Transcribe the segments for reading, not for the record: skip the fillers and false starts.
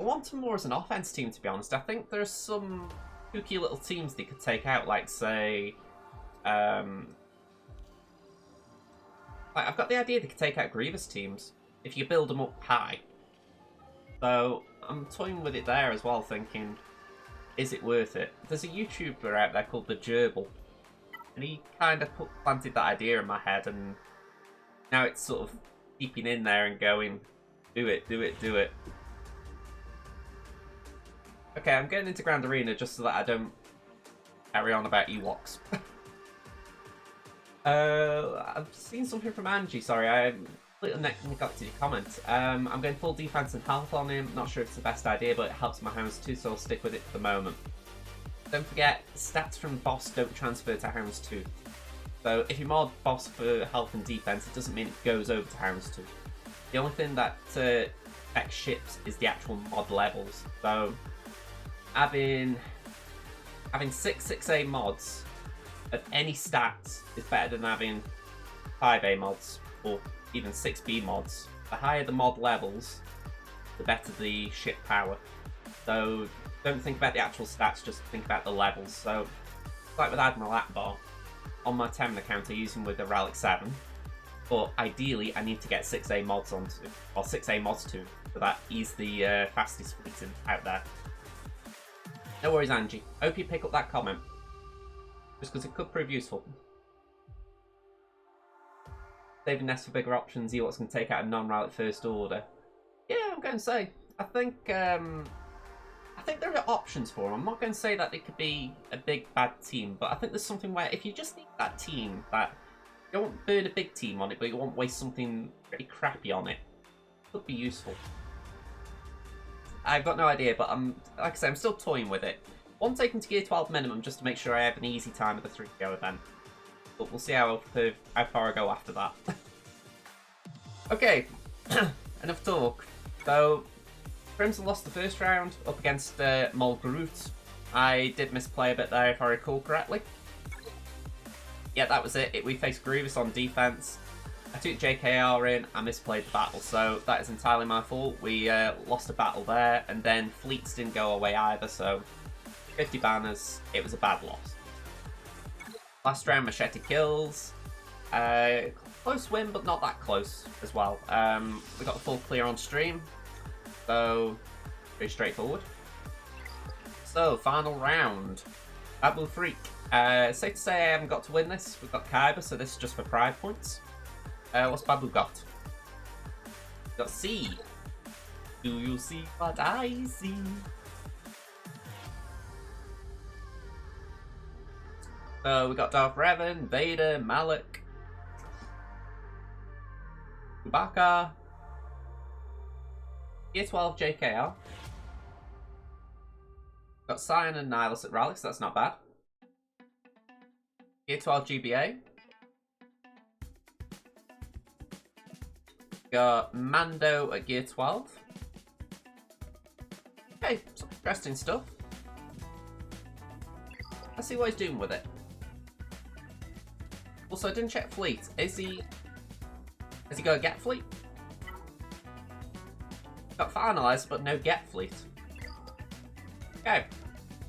I want them more as an offense team, to be honest. I think there's some kooky little teams they could take out, like, say... like, I've got the idea they could take out Grievous teams if you build them up high. So, I'm toying with it there as well, thinking, is it worth it? There's a YouTuber out there called The Gerbil, and he kind of planted that idea in my head, and now it's sort of keeping in there and going, do it, do it, do it. Okay, I'm getting into Grand Arena just so that I don't carry on about Ewoks. I've seen something from Angie, sorry, I neglected your comment. I'm going full defense and health on him. Not sure if it's the best idea, but it helps my hounds too, so I'll stick with it for the moment. Don't forget, stats from boss don't transfer to hounds too. So if you mod boss for health and defense, it doesn't mean it goes over to hounds too. The only thing that affects ships is the actual mod levels. So having 6A mods of any stats is better than having 5A mods or even 6B mods. The higher the mod levels, the better the ship power. So don't think about the actual stats, just think about the levels. So like with Admiral Akbar, on my 10 account I use him with a Relic 7, but ideally I need to get 6A mods onto, or 6A mods to, so that he's the fastest fleet out there. No worries, Angie. Hope you pick up that comment, just because it could prove useful. Saving nests for bigger options, Ewoks can take out a non-relic first order. Yeah, I'm going to say. I think there are options for them. I'm not going to say that it could be a big bad team, but I think there's something where if you just need that team that you don't want burn a big team on it, but you won't waste something pretty crappy on it, it could be useful. I've got no idea, but like I say, I'm still toying with it. Want to take him to Gear 12 minimum just to make sure I have an easy time at the 3-go event. But we'll see how far I go after that. Okay, enough talk. So, Crimson lost the first round up against Mulgroot. I did misplay a bit there if I recall correctly. Yeah, that was it. We faced Grievous on defense. I took JKR in, I misplayed the battle, so that is entirely my fault. We lost a battle there, and then fleets didn't go away either, so 50 banners, it was a bad loss. Last round, Machete kills. Close win, but not that close as well. We got the full clear on stream, so pretty straightforward. So, final round. Babu Freak. Safe to say I haven't got to win this. We've got Kaiba, so this is just for pride points. What's Babu got? We've got C. Do you see what I see? So we got Darth Revan, Vader, Malik, Chewbacca, Gear 12 JKR. Got Cyan and Nihilus at Relics, that's not bad. Gear 12 GBA. Got Mando at Gear 12. Okay, some interesting stuff. Let's see what he's doing with it. Also, I didn't check fleet. Has he got a get fleet? Got finalised, but no get fleet. Okay.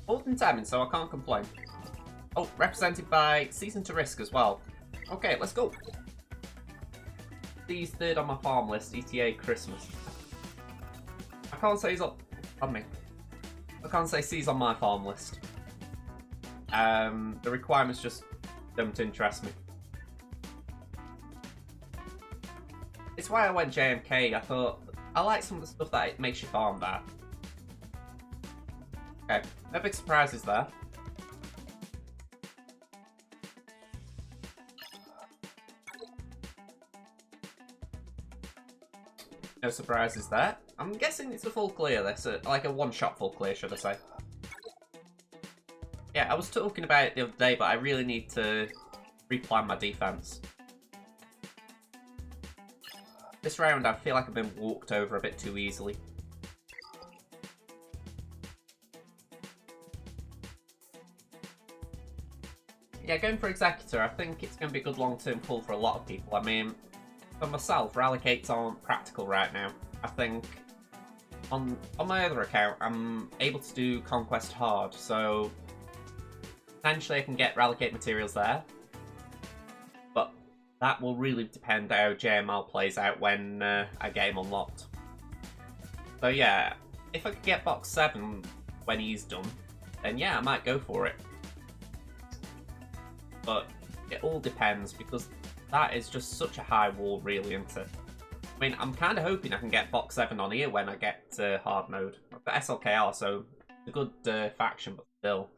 Golden timing, so I can't complain. Oh, represented by Season to Risk as well. Okay, let's go. He's third on my farm list, ETA Christmas. I can't say he's on me. I can't say C's on my farm list. The requirements just don't interest me. It's why I went JMK. I thought, I like some of the stuff that it makes you farm there. Okay, no big surprises there. No surprises there. I'm guessing it's a full clear this, like a one-shot full clear, should I say. Yeah, I was talking about it the other day, but I really need to replan my defense. This round, I feel like I've been walked over a bit too easily. Yeah, going for Executor, I think it's going to be a good long-term pull for a lot of people. I mean, for myself, Rallicates aren't practical right now. I think on my other account, I'm able to do Conquest Hard, so potentially I can get Relicate materials there. But that will really depend how JML plays out when I get him unlocked. So yeah, if I could get box 7 when he's done, then yeah, I might go for it. But it all depends, because that is just such a high wall, really, isn't it? I mean, I'm kind of hoping I can get box 7 on here when I get hard mode. I've got SLKR, so it's a good faction, but still.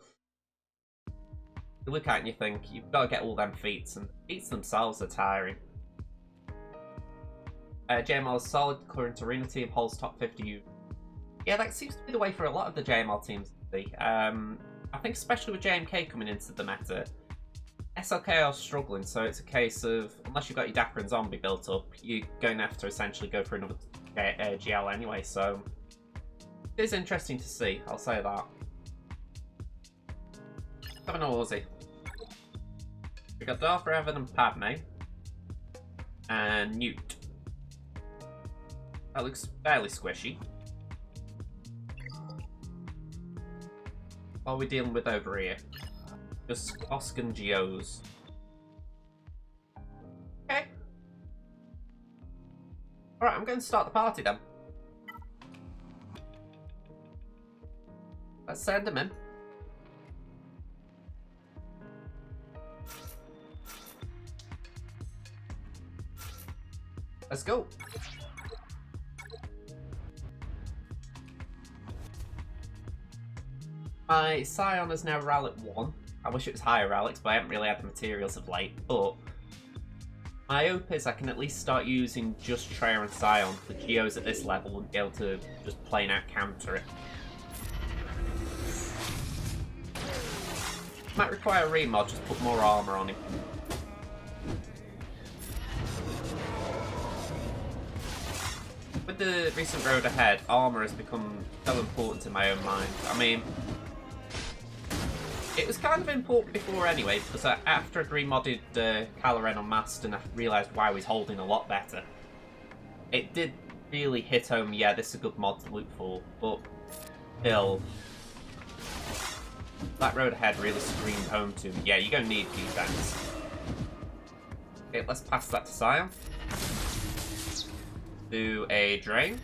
You look at it and you think, you've got to get all them feats, and the feats themselves are tiring. JML is solid, current arena team, holds top 50. Yeah, that seems to be the way for a lot of the JML teams. I think especially with JMK coming into the meta, SLK are struggling, so it's a case of, unless you've got your Dapper and Zombie built up, you're going to have to essentially go for another GL anyway, so it is interesting to see, I'll say that. 7 Aussie. We've got Darth Revan and Padme. And Newt. That looks fairly squishy. What are we dealing with over here? Just Oscar and Geos. Okay. Alright, I'm going to start the party then. Let's send them in. Let's go. My Scion is now Relic 1. I wish it was higher relics, but I haven't really had the materials of late. But my hope is I can at least start using just Treya and Scion. The Geos at this level wouldn't be able to just plain out counter it. Might require a remod, just put more armor on him. With the recent road ahead, armor has become so important in my own mind. I mean, it was kind of important before anyway, because after I'd remodded Kylo Ren on Master and I realised wow, he's holding a lot better, it did really hit home, yeah, this is a good mod to look for, but still, that road ahead really screamed home to me. Yeah, you're going to need defense. Okay, let's pass that to Scion. Do a drain.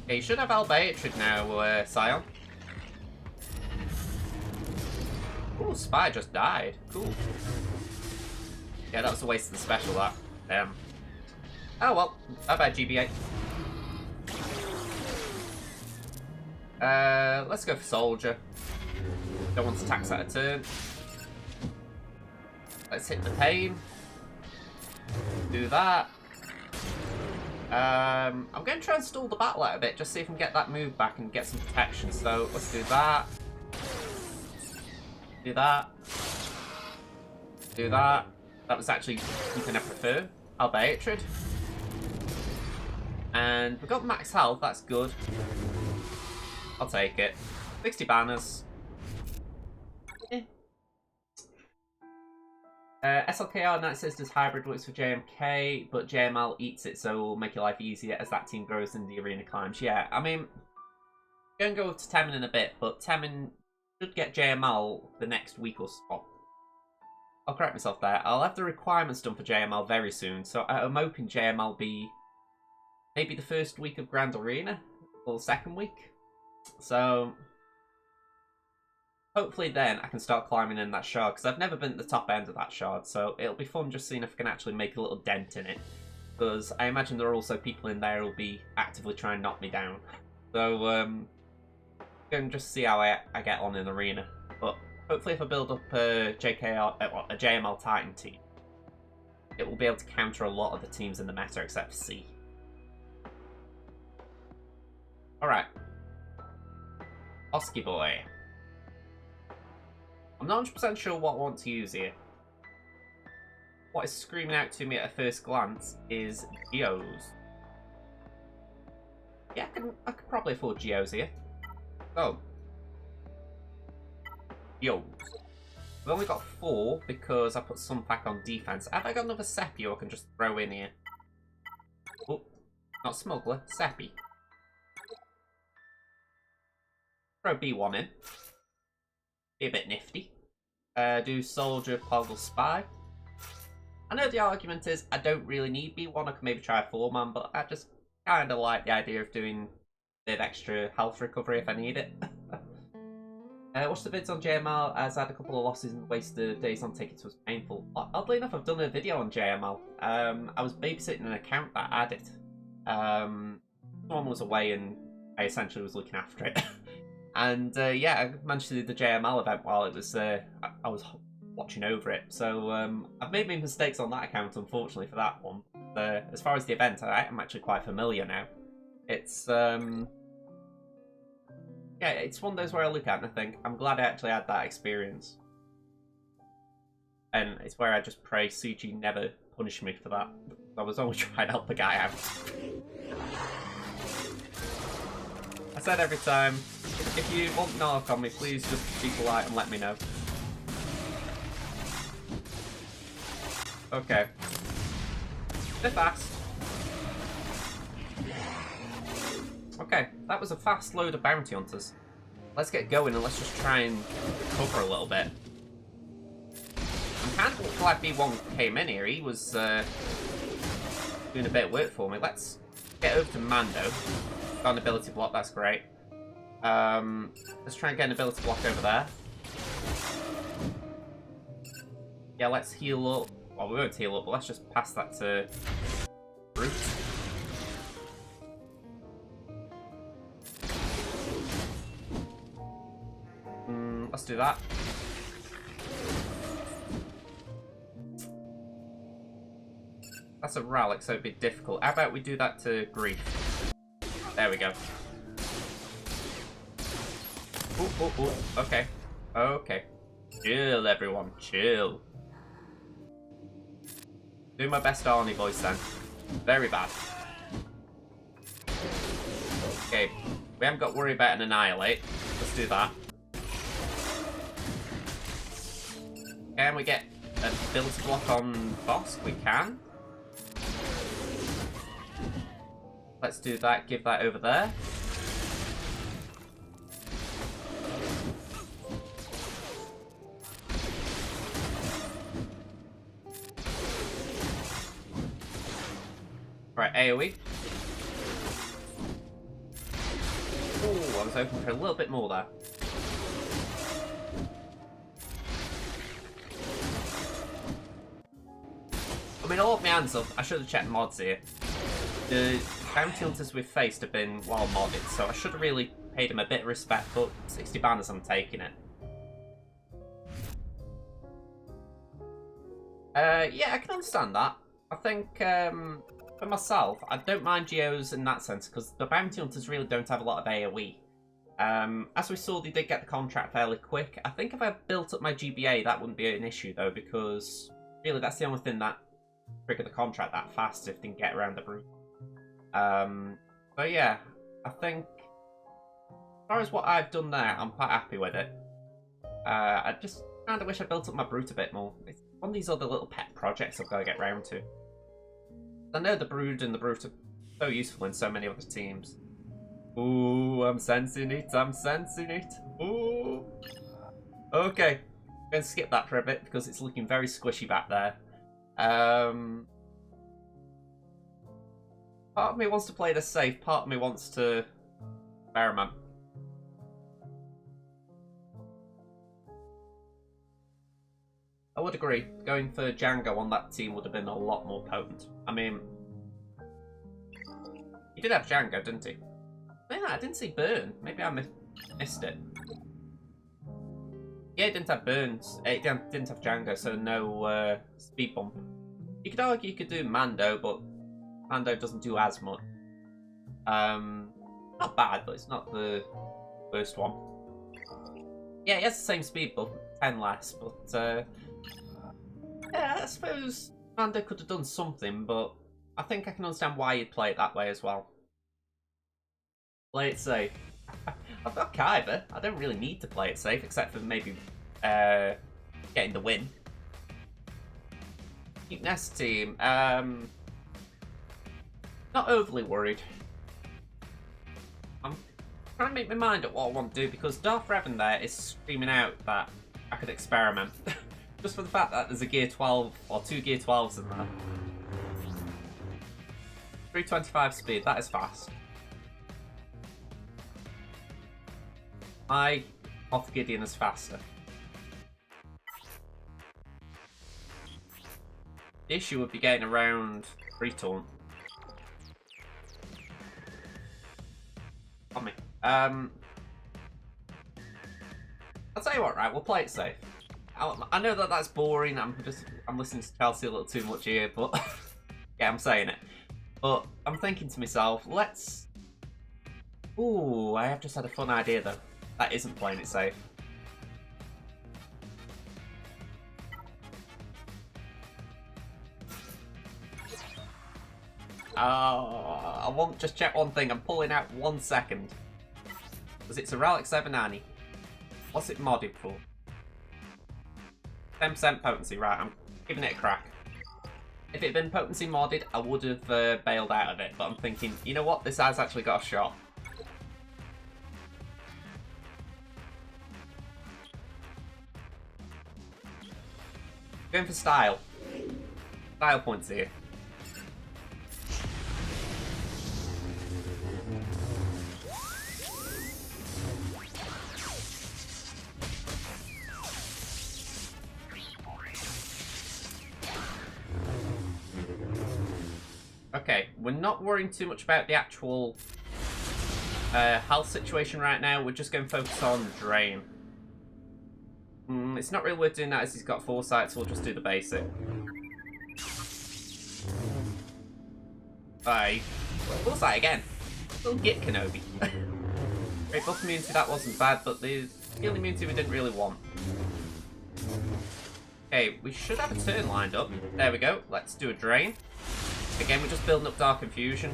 Okay, you should have Albaetrid now, Scion. Ooh, Spy just died. Cool. Yeah, that was a waste of the special, that. Oh well, bye-bye, GBA. Let's go for Soldier. Don't want to tax that a turn. Let's hit the pain. Do that. I'm going to try and stall the battle out a bit, just see if I can get that move back and get some protection. So let's do that. Do that. Do that. That was actually something I prefer. Albaetrid. And we've got max health, that's good. I'll take it. 60 banners. SLKR Night Sisters hybrid works for JMK, but JML eats it, so it will make your life easier as that team grows and the arena climbs. Yeah, I mean, I'm going to go to Temin in a bit, but Temin should get JML the next week or so. I'll correct myself there. I'll have the requirements done for JML very soon, so I'm hoping JML will be maybe the first week of Grand Arena, or second week. So hopefully then I can start climbing in that shard, because I've never been at the top end of that shard, so it'll be fun just seeing if I can actually make a little dent in it. Because I imagine there are also people in there who'll be actively trying to knock me down. So, going to just see how I get on in Arena. But hopefully if I build up a JML Titan team, it will be able to counter a lot of the teams in the meta except for C. Alright. Oski boy. I'm not 100% sure what I want to use here. What is screaming out to me at a first glance is Geos. Yeah, I could probably afford Geos here. Oh. Geos. We've only got 4 because I put some back on defense. Have I got another Seppi I can just throw in here? Oh, not Smuggler, Seppi. Throw B1 in. Be a bit nifty. Do Soldier, Poggle, Spy. I know the argument is I don't really need B1. I can maybe try a 4-man, but I just kind of like the idea of doing a bit of extra health recovery if I need it. Watch the vids on JML, as I had a couple of losses and wasted days on tickets was painful. Oddly enough, I've done a video on JML. I was babysitting an account that had it. Someone was away and I essentially was looking after it. And yeah, I managed to do the JML event while it was I was watching over it. So I've made my mistakes on that account, unfortunately, for that one. As far as the event, I'm actually quite familiar now. It's yeah, it's one of those where I look at and I think, I'm glad I actually had that experience. And it's where I just pray CG never punish me for that. I was always trying to help the guy out. I said every time, if you want Narc on me, please just be polite and let me know. Okay. Bit fast. Okay, that was a fast load of bounty hunters. Let's get going and let's just try and recover a little bit. I'm kind of glad B1 came in here. He was doing a bit of work for me. Let's get over to Mando. Got an ability block, that's great. Let's try and get an ability block over there. Yeah, let's heal up. Well, we won't heal up, but let's just pass that to Brute. Let's do that. That's a relic, so it'd be difficult. How about we do that to Grief? There we go. Ooh. Okay. Okay. Chill, everyone. Chill. Do my best Arnie voice then. Very bad. Okay. We haven't got to worry about an Annihilate. Let's do that. Can we get an ability block on Bosk? We can. Let's do that. Give that over there. Right, AoE. Oh, I was hoping for a little bit more there. I mean, I'll hold my hands up. I should have checked mods here. The bounty hunters we've faced have been well modded, so I should have really paid them a bit of respect, but 60 banners, I'm taking it. Yeah, I can understand that. I think, for myself, I don't mind Geos in that sense, because the bounty hunters really don't have a lot of AoE. As we saw, they did get the contract fairly quick. I think if I built up my GBA, that wouldn't be an issue, though, because really that's the only thing that triggered the contract that fast if they can get around the Brute. So yeah, I think as far as what I've done there, I'm quite happy with it. I just kind of wish I built up my Brute a bit more. It's one of these other little pet projects I've got to get round to. I know the Brood and the Brute are so useful in so many other teams. Ooh, I'm sensing it, I'm sensing it. Ooh. Okay, I'm going to skip that for a bit because it's looking very squishy back there. Part of me wants to play this safe, part of me wants to experiment. I would agree, going for Django on that team would have been a lot more potent. I mean, he did have Django, didn't he? Man, I didn't see Burn. Maybe I missed it. Yeah, he didn't have Burns. He didn't have Django, so no speed bump. You could argue you could do Mando, but Mando doesn't do as much. Not bad, but it's not the worst one. Yeah, he has the same speed bump, 10 less, but yeah, I suppose Mando could have done something, but I think I can understand why you'd play it that way as well. Play it safe. I've got Kyber. I don't really need to play it safe, except for maybe getting the win. Next team, not overly worried. I'm trying to make my mind up what I want to do because Darth Revan there is screaming out that I could experiment. Just for the fact that there's a Gear 12 or 2 Gear 12s in there. 325 speed, that is fast. My Moff Gideon is faster. The issue would be getting around Retaunt. On me. I'll tell you what, right? We'll play it safe. I know that that's boring. I'm listening to Chelsea a little too much here, but yeah, I'm saying it. But I'm thinking to myself, let's. Ooh, I have just had a fun idea though. That isn't playing it safe. I want just check one thing. I'm pulling out 1 second. Because it's a Relic 790. What's it modded for? 10% potency, right, I'm giving it a crack. If it had been potency modded, I would have bailed out of it, but I'm thinking, you know what, this has actually got a shot. Going for style. Style points here. Okay, we're not worrying too much about the actual health situation right now. We're just going to focus on Drain. It's not really worth doing that as he's got Foresight, so we'll just do the basic. Bye. Foresight again. Little Git Kenobi. Great buff immunity, that wasn't bad, but the heal immunity we didn't really want. Okay, we should have a turn lined up. There we go. Let's do a Drain. Again, we're just building up Dark Infusion.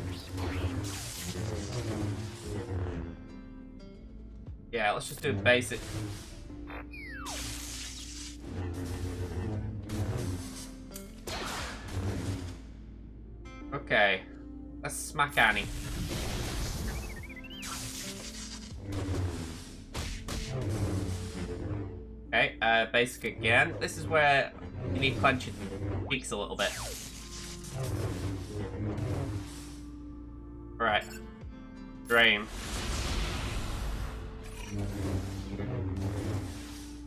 Yeah, let's just do a basic. Okay, let's smack Annie. Okay, basic again. This is where you need to clench your cheeks a little bit. Right. Drain.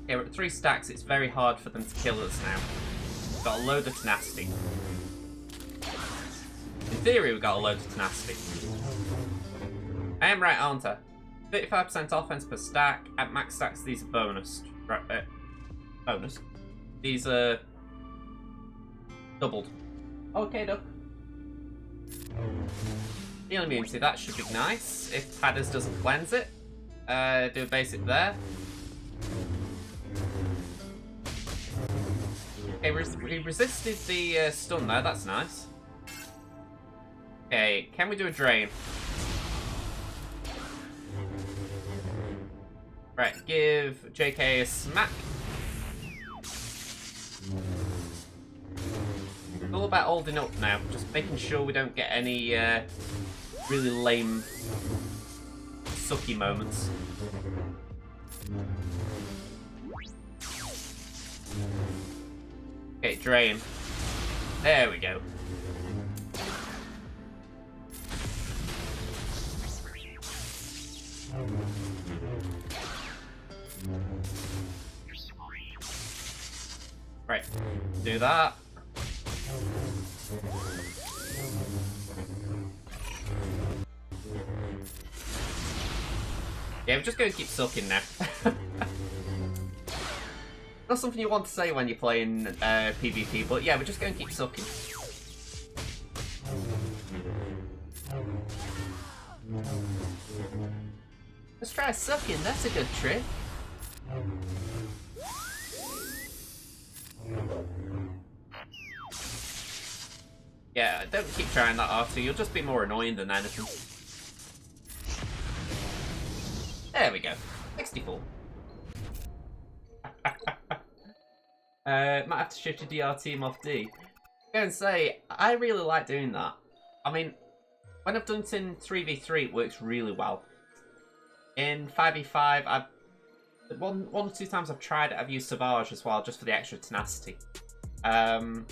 Okay, we're at 3 stacks. It's very hard for them to kill us now. We've got a load of tenacity. In theory, we've got a load of tenacity. I am right, aren't I? 35% offense per stack. At max stacks, these are bonus. Right, bonus. These are doubled. Okay, duck. Heal immunity, that should be nice. If Padders doesn't cleanse it. Do a basic there. Okay, we resisted the stun there, that's nice. Okay, can we do a Drain? Right, give JK a smack. It's all about holding up now, just making sure we don't get any really lame, sucky moments. Okay, Drain. There we go. Right, do that. Yeah, we're just going to keep sucking now. Not something you want to say when you're playing PvP, but yeah, we're just going to keep sucking. Let's try sucking, that's a good trick. Yeah, don't keep trying that after, you'll just be more annoying than anything. There we go. 64. Might have to shift your DR team off D. I'm going to say, I really like doing that. I mean, when I've done it in 3v3, it works really well. In 5v5, I've one or two times I've tried it, I've used SWGOH as well, just for the extra tenacity. I'm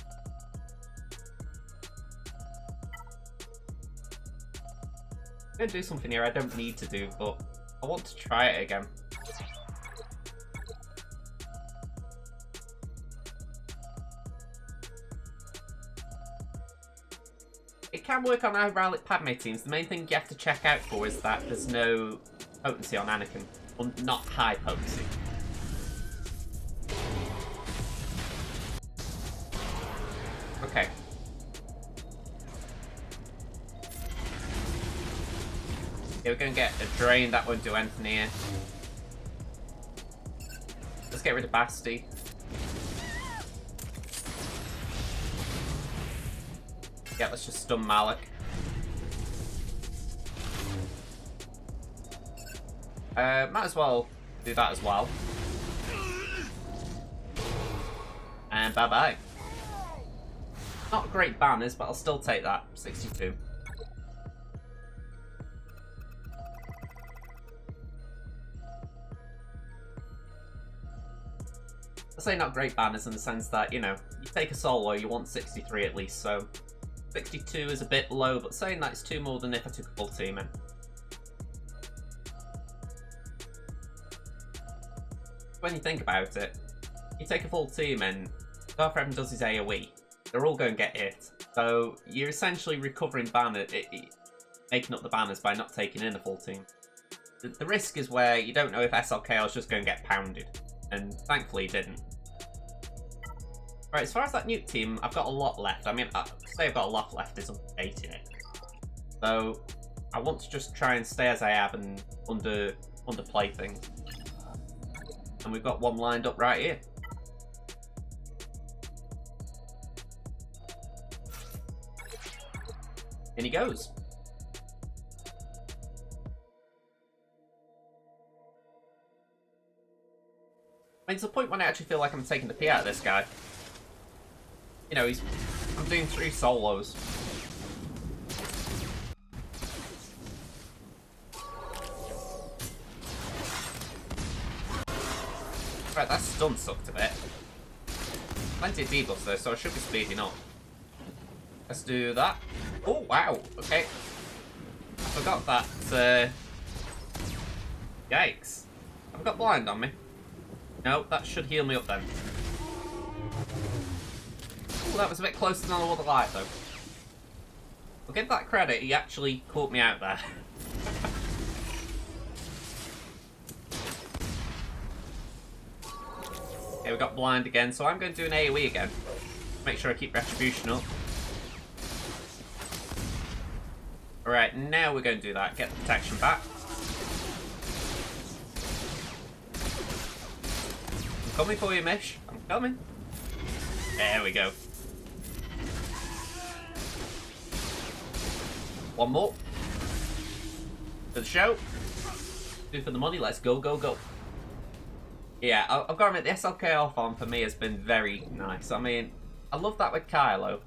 going to do something here I don't need to do, but I want to try it again. It can work on our Rowlet Padme teams. The main thing you have to check out for is that there's no potency on Anakin. Well, not high potency. Okay. Yeah, we're going to get a drain. That won't do anything here. Let's get rid of Basti. Yeah, let's just stun Malik. Might as well do that as well. And bye-bye. Not great banners, but I'll still take that. 62. I say not great banners in the sense that, you know, you take a solo, you want 63 at least, so 62 is a bit low, but saying that it's 2 more than if I took a full team in. When you think about it, you take a full team in, Darth Revan does his AoE, they're all going to get hit. So you're essentially recovering making up the banners by not taking in a full team. The risk is where you don't know if SLKL is just going to get pounded, and thankfully it didn't. Right, as far as that nuke team, I've got a lot left. I mean, say I've got a lot left is updating it. So I want to just try and stay as I am and underplay things. And we've got one lined up right here. In he goes. I mean, it's the point when I actually feel like I'm taking the pee out of this guy. You know, I'm doing 3 solos. Right, that stun sucked a bit. Plenty of debuffs though, so I should be speeding up. Let's do that. Oh, wow, okay. I forgot that, yikes. I've got blind on me. No, that should heal me up then. Ooh, that was a bit closer than I would have liked, though. I'll give that credit, he actually caught me out there. Okay, we got blind again, so I'm going to do an AoE again. Make sure I keep Retribution up. Alright, now we're going to do that. Get the protection back. I'm coming for you, Mish. I'm coming. There we go. One more. For the show. Do for the money. Let's go, go, go. Yeah, I've got to admit, the SLKL farm for me has been very nice. I mean, I love that with Kylo.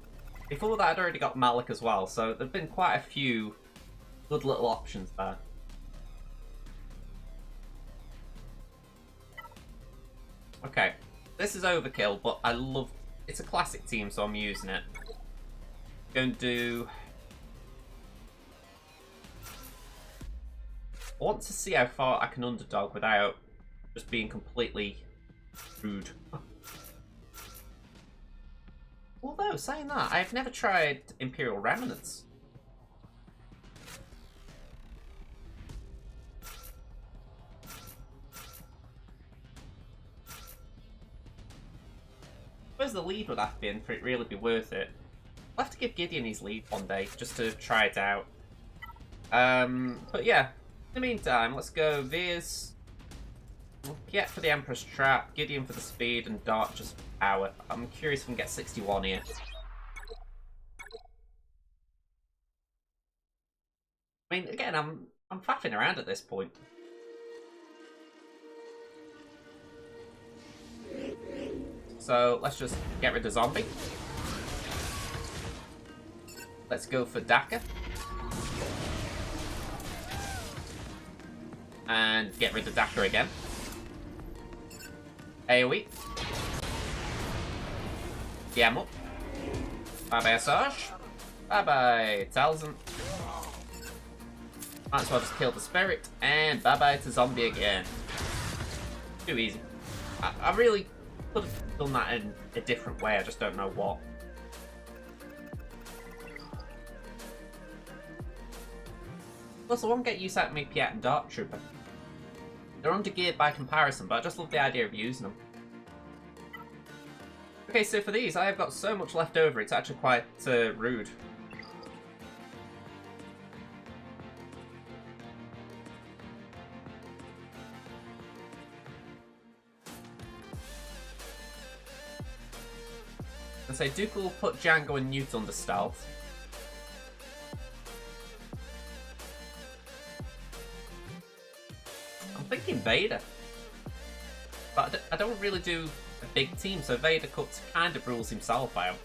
Before that, I'd already got Malik as well, so there've been quite a few good little options there. Okay, this is overkill, but I love... It's a classic team, so I'm using it. Going to do... I want to see how far I can underdog without just being completely rude. Although, saying that, I've never tried Imperial Remnants. Where's the lead would have been for it really be worth it? I'll have to give Gideon his lead one day, just to try it out. But yeah, in the meantime, let's go Veers. Get for the Emperor's Trap, Gideon for the speed, and Dart just power. I'm curious if we can get 61 here. I mean, again, I'm faffing around at this point. So let's just get rid of Zombie. Let's go for Daka. And get rid of Daka again. AoE. Yam up. Bye-bye, Asajj. Bye-bye, Talzin. Might as well just kill the spirit. And bye-bye to Zombie again. Too easy. I really could have done that in a different way. I just don't know what. Plus, I won't get use out of me Piet and Dark Trooper. They're under-geared by comparison, but I just love the idea of using them. Okay, so for these, I have got so much left over, it's actually quite rude. And so Duke will put Django and Newt under stealth. I'm thinking Vader. But I don't really do a big team, so Vader Cuts kind of rules himself out.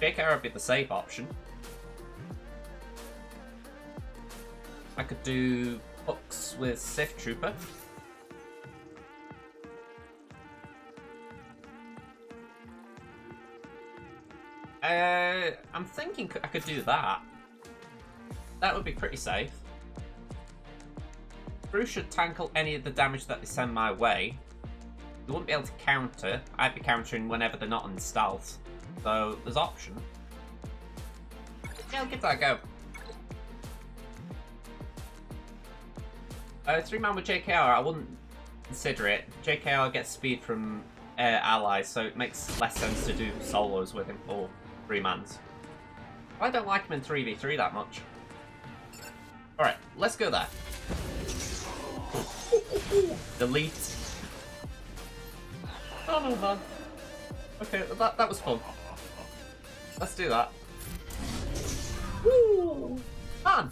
JKR would be the safe option. I could do Hooks with Sith Trooper. I'm thinking I could do that. That would be pretty safe. Bruce should tackle any of the damage that they send my way. They wouldn't be able to counter. I'd be countering whenever they're not on stealth. So there's option. Yeah, I'll give that a go. 3-man with JKR, I wouldn't consider it. JKR gets speed from allies, so it makes less sense to do solos with him, or 3-mans. I don't like him in 3v3 that much. Alright, let's go there. Delete. Oh no, man. Okay, that was fun. Let's do that. Woo! Man!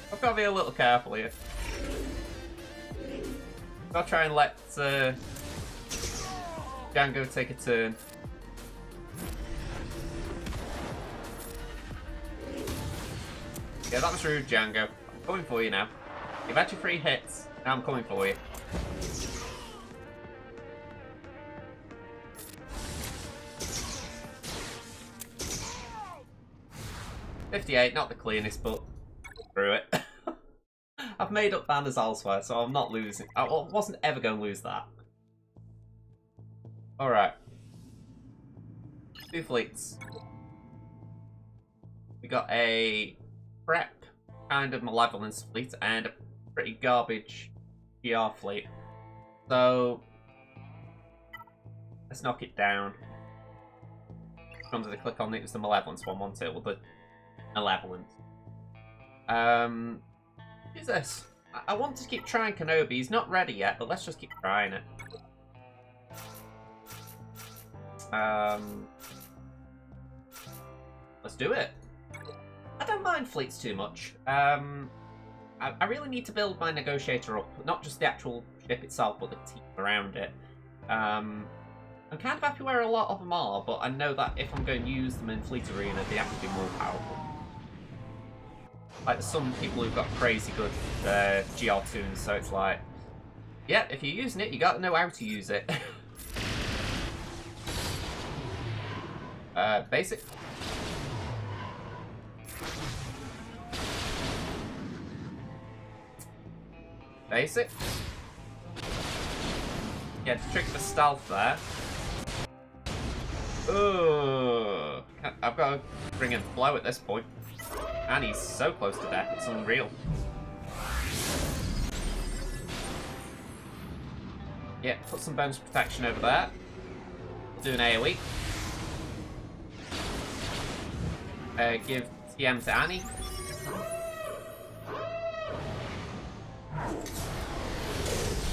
I've got to be a little careful here. I'll try and let Django take a turn. Yeah, that was rude, Django. I'm coming for you now. You've had your 3 hits. Now I'm coming for you. .58, not the cleanest, but through it. I've made up banners elsewhere, so I'm not losing. I wasn't ever going to lose that. Alright. 2 fleets. We got a prep kind of malevolence fleet and a pretty garbage GR fleet. So let's knock it down. Which one did I click on? It was the malevolence one, wasn't it? Well, the malevolent. Who's this? I want to keep trying Kenobi. He's not ready yet, but let's just keep trying it. Let's do it. I don't mind fleets too much. I really need to build my negotiator up, not just the actual ship itself, but the team around it. I'm kind of happy where a lot of them are, but I know that if I'm going to use them in Fleet Arena, they have to be more powerful. Like, there's some people who've got crazy good GR tunes, so it's like, yeah, if you're using it, you got to know how to use it. Basic. Basic. Yeah, to trick the stealth there. Ooh. I've got to bring in Flow at this point. And he's so close to death, it's unreal. Yeah, put some bonus protection over there. Do an AoE. Give TM to Annie.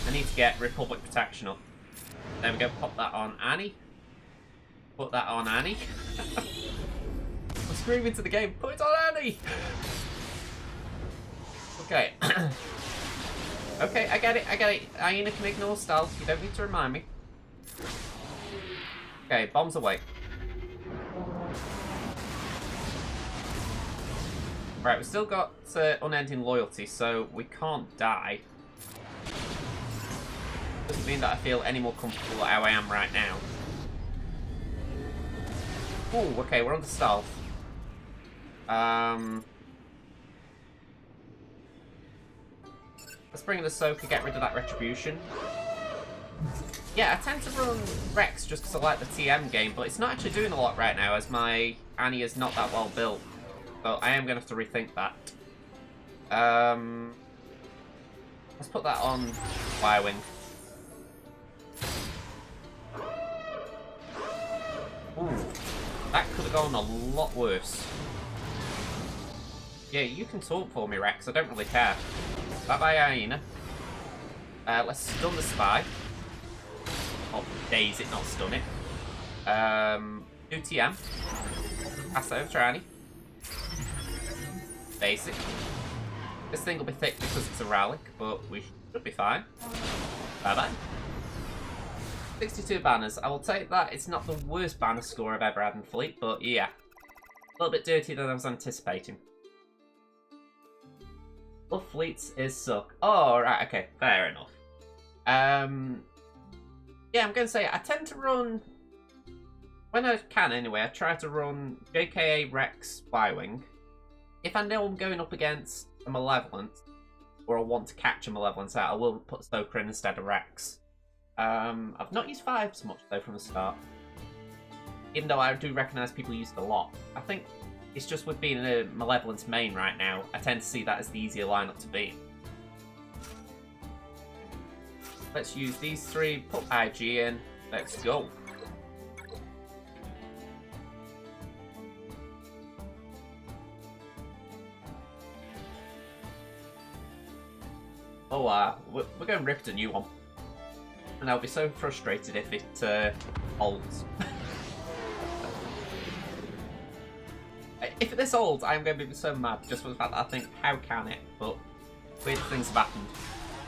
I need to get Republic protection up. There we go, pop that on Annie. Put that on Annie. I'm screaming to the game, put it on Annie! 「 Put it on Annie! Okay. Okay, I get it, I get it. Hyena can ignore stealth, you don't need to remind me. Okay, bombs away. Right, we've still got unending loyalty, so we can't die. Doesn't mean that I feel any more comfortable how I am right now. Ooh, okay, we're on the stealth. Let's bring in the Ahsoka, get rid of that retribution. Yeah, I tend to run Rex just because I like the TM game, but it's not actually doing a lot right now as my Annie is not that well built. So I am going to have to rethink that. Let's put that on Y-Wing. Ooh, that could have gone a lot worse. Yeah, you can talk for me, Rex. I don't really care. Bye-bye, Hyena. Let's stun the spy. Oh, days it, not stun it. Do TM. Pass that over to Annie. Basic. This thing will be thick because it's a relic, but we should be fine. Bye-bye. 62 banners. I will take that. It's not the worst banner score I've ever had in Fleet, but yeah. A little bit dirtier than I was anticipating. Love Fleets is suck. Oh, right, okay. Fair enough. Yeah, I'm going to say I tend to run... When I can, anyway, I try to run JKA, Rex, Y-Wing. If I know I'm going up against a Malevolent, or I want to catch a Malevolent out, I will put Stoker in instead of Rex. I've not used 5s much, though, from the start. Even though I do recognise people use it a lot. I think it's just with being a Malevolence main right now, I tend to see that as the easier lineup to beat. Let's use these 3, put IG in, let's go. Oh, we're going to rip a new one. And I'll be so frustrated if it holds. If this holds, I'm going to be so mad just for the fact that I think, how can it? But weird things have happened.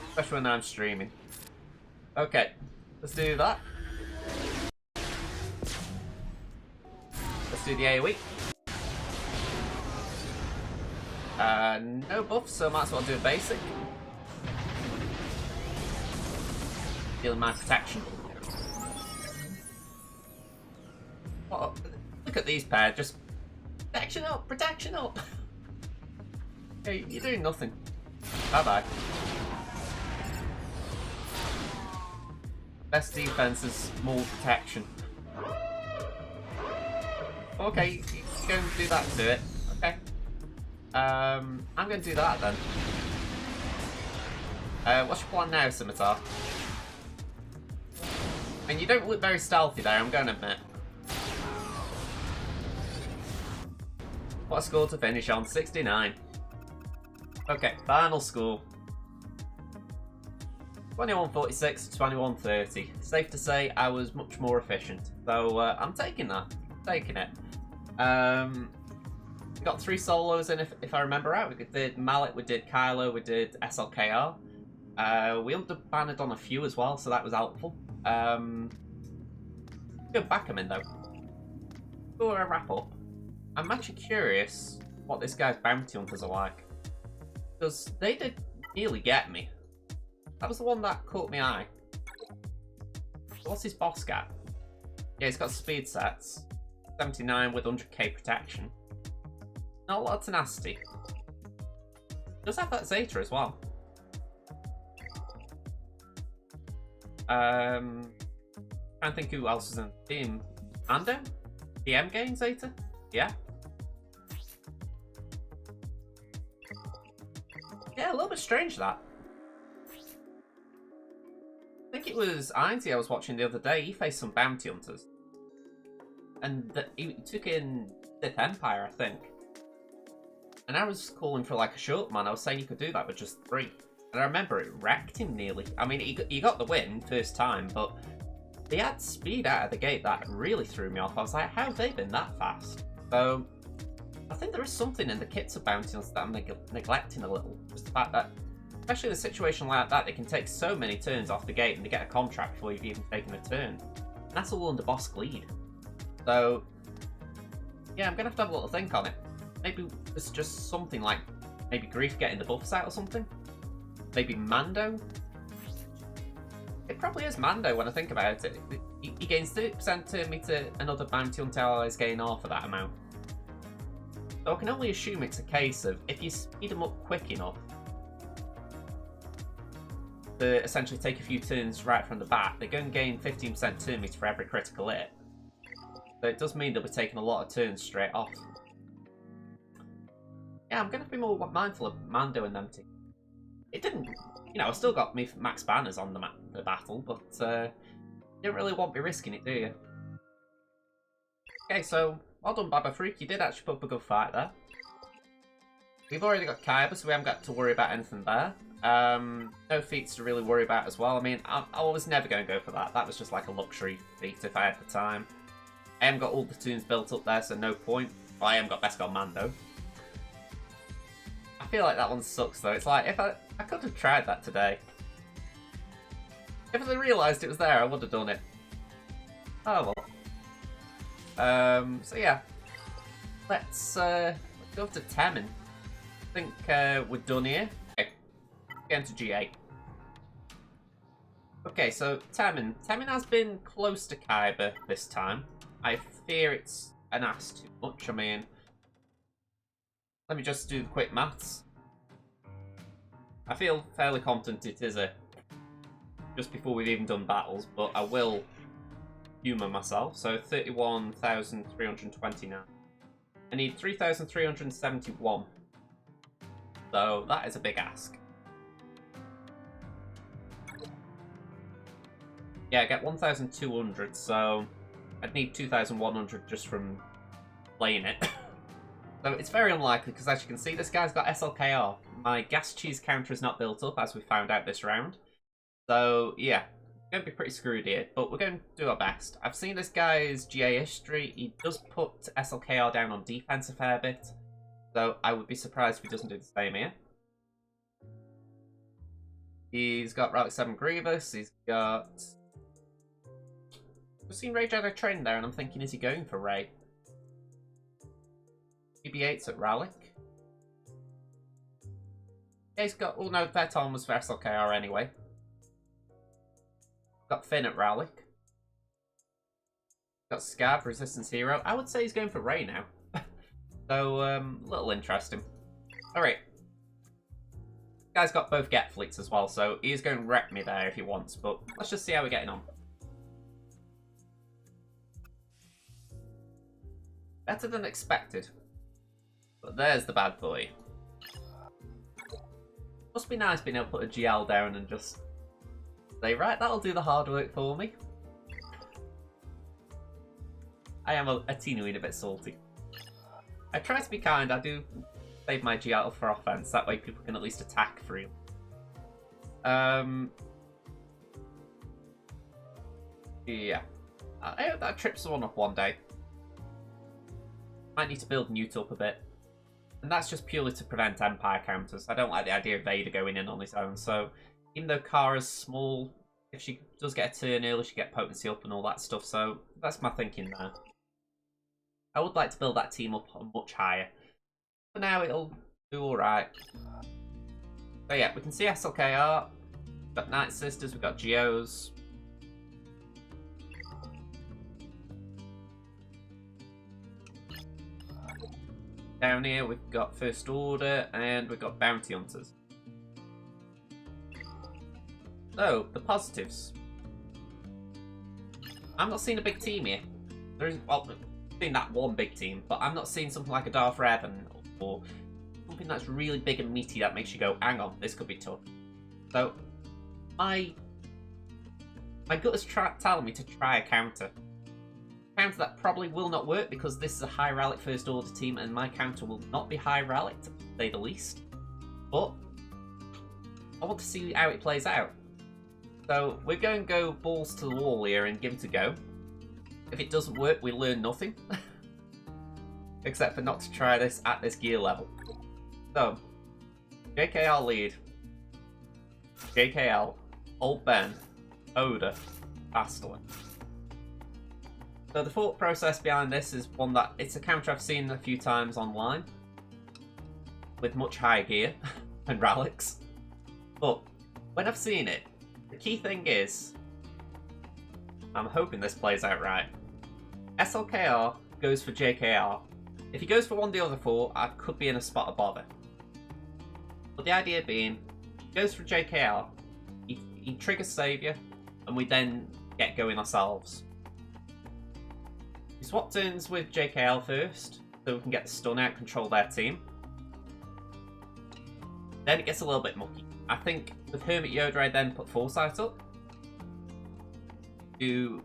Especially when I'm streaming. Okay, let's do that. Let's do the AoE. No buffs, so might as well do a basic. Dealing my protection. Oh, look at these pair, just protection up, protection up. Hey, you're doing nothing. Bye bye. Best defense is more protection. Okay, you're going to do that to it. Okay. I'm going to do that then. What's your plan now, Scimitar? And you don't look very stealthy there, I'm going to admit. What a score to finish on, 69. Okay, final score. 2146 to 2130. Safe to say I was much more efficient. So I'm taking that. Taking it. We got 3 solos in if I remember right. We did Mallet, we did Kylo, we did SLKR. We under-banned on a few as well, so that was helpful. Good back them in though. Before I wrap up, I'm actually curious what this guy's bounty hunters are like. Because they did nearly get me. That was the one that caught my eye. What's his boss gap? Yeah, he's got speed sets. 79 with 100k protection. Not a lot of tenacity. Does have that Zeta as well. Trying to think who else is in the team. Ando? DM game Zeta? Yeah. Yeah, a little bit strange that. I think it was Ainsley I was watching the other day. He faced some bounty hunters. And he took in Sith Empire, I think. And I was calling for like a short man. I was saying you could do that with just 3. And I remember it wrecked him nearly. I mean, he got the win first time, but he had speed out of the gate that really threw me off. I was like, how have they been that fast? So, I think there is something in the kits of bounty hunters that I'm neglecting a little. Just the fact that, especially in a situation like that, they can take so many turns off the gate and they get a contract before you've even taken a turn. And that's all under boss lead. So, yeah, I'm going to have a little think on it. Maybe it's just something like, maybe Grief getting the buffs out or something? Maybe Mando? It probably is Mando when I think about it. He gains 30% turn meter, another bounty hunter allies gain half of that amount. So I can only assume it's a case of, if you speed them up quick enough to essentially take a few turns right from the bat, they're going to gain 15% turn meter for every critical hit. So it does mean they'll be taking a lot of turns straight off. Yeah, I'm going to be more mindful of Mando and them too. It didn't, you know, I still got me max banners on the battle, but you don't really want to be risking it, do you? Okay, so well done, Baba Freak. You did actually put up a good fight there. We've already got Kaiba, so we haven't got to worry about anything there. No feats to really worry about as well. I mean, I was never going to go for that. That was just like a luxury feat if I had the time. I haven't got all the tunes built up there, so no point. Well, I haven't got Best God Mando. I feel like that one sucks though. It's like, if I could have tried that today. If I realised it was there, I would have done it. Oh well. So yeah. Let's go to Temin. I think we're done here. Okay. Getting to G8. Okay, so Temin. Temin has been close to Kaiba this time. I fear it's an ask too much. I mean, let me just do the quick maths. I feel fairly confident it is a just before we've even done battles, but I will humour myself. So 31,329. I need 3,371. So that is a big ask. Yeah, I get 1,200, so I'd need 2,100 just from playing it. So it's very unlikely, because as you can see, this guy's got SLKR. My gas cheese counter is not built up, as we found out this round. So, yeah, going to be pretty screwed here, but we're going to do our best. I've seen this guy's GA history. He does put SLKR down on defense a fair bit, so I would be surprised if he doesn't do the same here. He's got Relic 7 Grievous, he's got... I've seen Ray Jedi train there, and I'm thinking, is he going for Ray? BB-8's at Relic. Yeah, he's got... Oh no, Veton was for SLKR anyway. Got Finn at Relic. Got Scab, Resistance Hero. I would say he's going for Ray now. So, a little interesting. Alright. Guy's got both Get Fleets as well, so he's going to wreck me there if he wants, but let's just see how we're getting on. Better than expected. But there's the bad boy. Must be nice being able to put a GL down and just say, right, that'll do the hard work for me. I am a teeny weeny bit salty. I try to be kind, I do save my GL for offense, that way people can at least attack freely. Yeah. I hope that trips someone up one day. Might need to build Newt up a bit. And that's just purely to prevent Empire counters. I don't like the idea of Vader going in on his own, so even though Kara's small, if she does get a turn early, she get potency up and all that stuff, so that's my thinking there. I would like to build that team up much higher. For now, it'll do alright. So yeah, we can see SLKR, we've got Night Sisters, we've got Geos. Down here, we've got First Order, and we've got Bounty Hunters. So, the positives. I'm not seeing a big team here. There is, well, I've seen that one big team, but I'm not seeing something like a Darth Revan or something that's really big and meaty that makes you go, hang on, this could be tough. So, my gut is telling me to try a counter. Counter that probably will not work because this is a high relic First Order team and my counter will not be high relic, to say the least. But I want to see how it plays out. So we're going to go balls to the wall here and give it a go. If it doesn't work, we learn nothing. except for not to try this at this gear level. So, JKL lead, JKL, Old Ben, Oda, Bastila. So the thought process behind this is one that it's a counter I've seen a few times online with much higher gear and relics. But when I've seen it, the key thing is, I'm hoping this plays out right. SLKR goes for JKR. If he goes for one of the other four, I could be in a spot of bother. But the idea being, he goes for JKR, he triggers Saviour, and we then get going ourselves. We swap turns with JKL first, so we can get the stun out, control their team. Then it gets a little bit mucky. I think with Hermit Yoda, I then put Foresight up. Do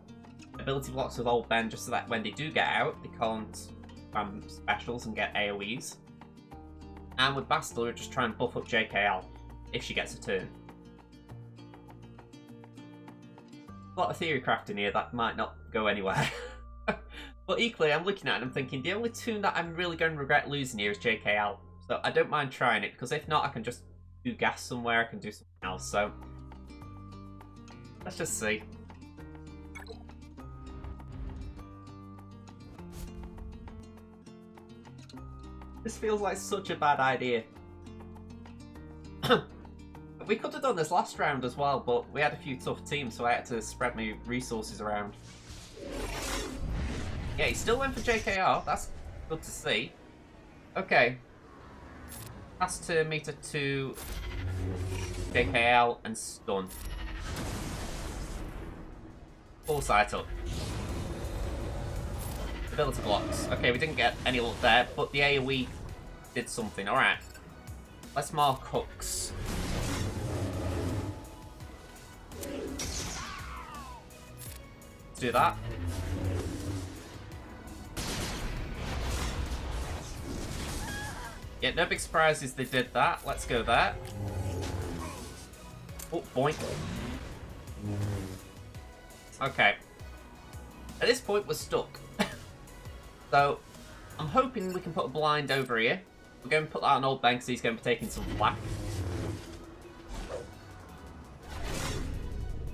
ability blocks with Old Ben just so that when they do get out, they can't spam specials and get AoEs. And with Bastila, we'll just try and buff up JKL if she gets a turn. A lot of theory crafting here that might not go anywhere. But equally, I'm looking at it and I'm thinking the only toon that I'm really going to regret losing here is JKL. So I don't mind trying it, because if not, I can just do gas somewhere, I can do something else. So let's just see. This feels like such a bad idea. We could have done this last round as well, but we had a few tough teams, so I had to spread my resources around. Yeah, he still went for JKR. That's good to see. Okay. Pass to meter 2, JKL, and stun. Foresight up. Ability blocks. Okay, we didn't get any luck there, but the AoE did something. Alright. Let's mark hooks. Let's do that. Yeah, no big surprises they did that. Let's go there. Oh, boink. Okay. At this point, we're stuck. So, I'm hoping we can put a blind over here. We're going to put that on Old Ben because he's going to be taking some flak.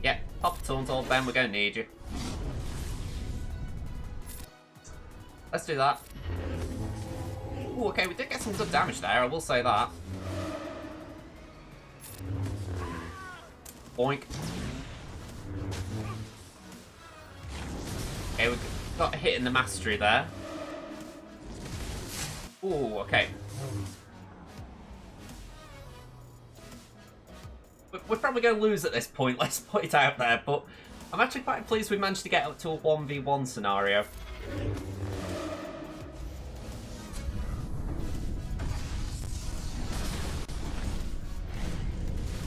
Yeah, pop a taunt, Old Ben. We're going to need you. Let's do that. Ooh, okay, we did get some good damage there, I will say that. Boink. Okay, we got a hit in the mastery there. Ooh, okay. We're probably going to lose at this point, let's put it out there, but I'm actually quite pleased we managed to get up to a 1v1 scenario.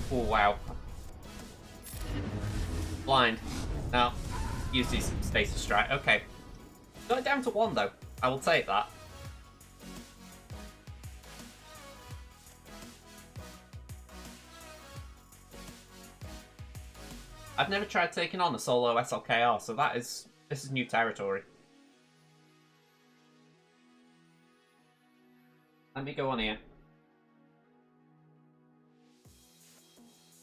Oh, wow. Blind. Now, use these stasis strike. Okay. Got it down to 1, though. I will take that. I've never tried taking on a solo SLKR, so this is new territory. Let me go on here.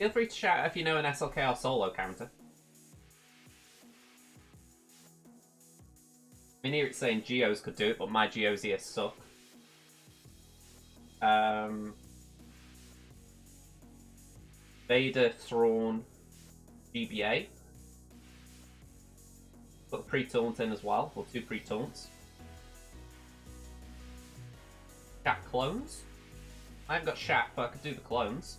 Feel free to shout if you know an SLKR solo counter. I mean, here it's saying Geos could do it, but my Geos here suck. Vader, Thrawn, GBA. Put a pre-taunt in as well, or 2 pre-taunts. Shaq clones. I haven't got Shaq, but I could do the clones.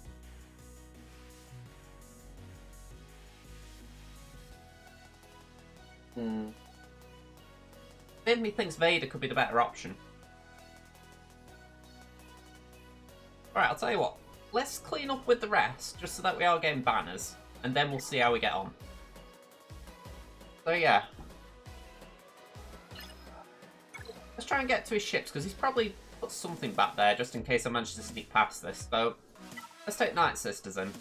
Made me thinks Vader could be the better option. Alright, I'll tell you what. Let's clean up with the rest, just so that we are getting banners, and then we'll see how we get on. So yeah. Let's try and get to his ships, because he's probably put something back there, just in case I manage to sneak past this. So, let's take Night Sisters in.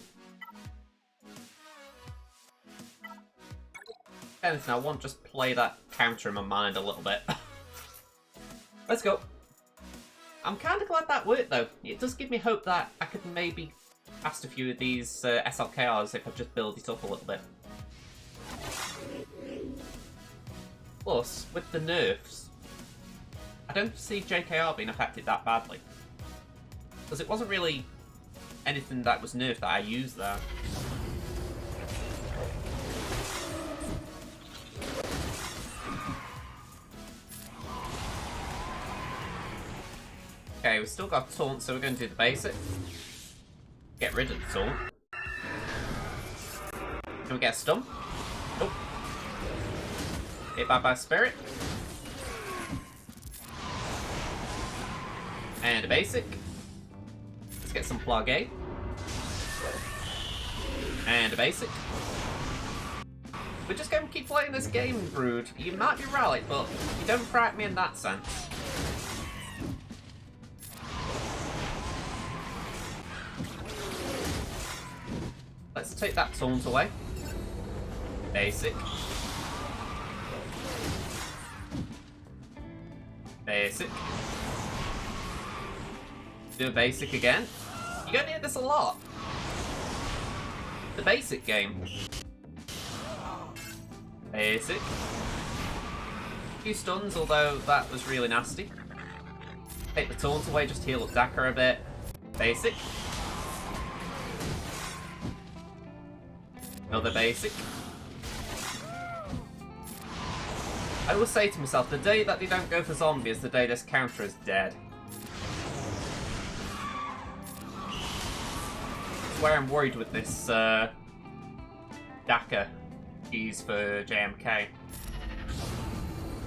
If anything, I want to just play that counter in my mind a little bit. Let's go. I'm kind of glad that worked, though. It does give me hope that I could maybe cast a few of these SLKRs if I just build it up a little bit. Plus, with the nerfs, I don't see JKR being affected that badly. Because it wasn't really anything that was nerfed that I used there. Okay, we've still got taunt, so we're going to do the basic. Get rid of the taunt. Can we get a stun? Nope. Hit by spirit. And a basic. Let's get some plug A. And a basic. We're just going to keep playing this game, Brood. You might be right, but you don't frighten me in that sense. Let's take that taunt away. Basic. Basic. Do a basic again. You're gonna need this a lot. The basic game. Basic. A few stuns, although that was really nasty. Take the taunt away, just heal up Dakar a bit. Basic. Another basic. I always say to myself, the day that they don't go for zombie is the day this counter is dead. That's where I'm worried with this Dakar keys for JMK. I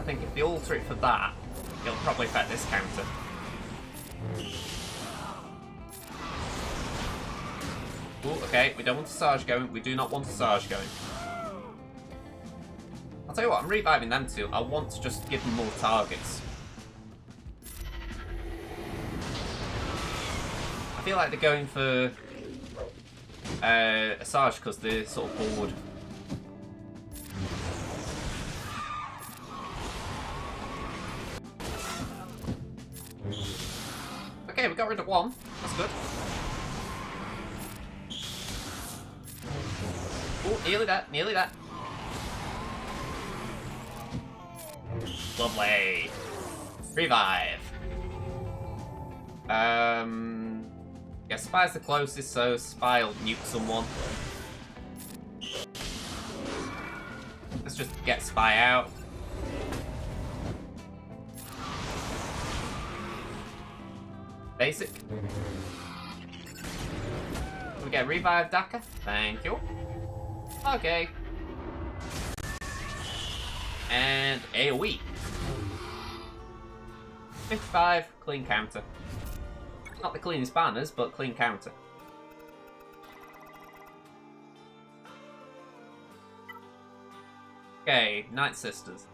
think if they alter it for that, it'll probably affect this counter. Ooh, okay, we don't want a Sarge going. We do not want a Sarge going. I'll tell you what, I'm reviving them too. I want to just give them more targets. I feel like they're going for a Sarge because they're sort of bored. Okay, we got rid of one. That's good. Oh, nearly that, nearly that. Lovely. Revive. Yeah, Spy's the closest, so Spy will nuke someone. Let's just get Spy out. Basic. We get Revive Dakar. Thank you. Okay. And AoE. 55, clean counter. Not the cleanest banners, but clean counter. Okay, Night Sisters.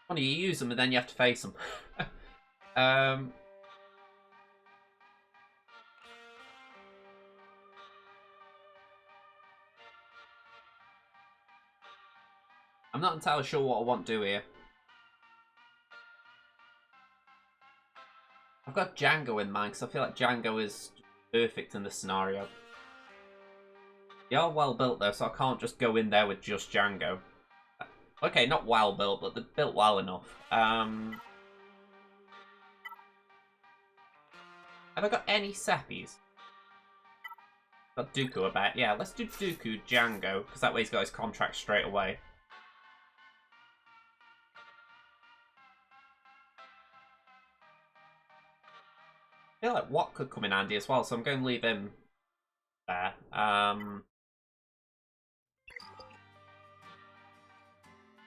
Funny, you use them and then you have to face them. I'm not entirely sure what I want to do here. I've got Django in mind because I feel like Django is perfect in this scenario. They are well built though, so I can't just go in there with just Django. Okay, not well built, but they're built well enough. Have I got any Seppies? Got Dooku about. Yeah, let's do Dooku Django, because that way he's got his contract straight away. I feel like Watt could come in handy as well, so I'm going to leave him there.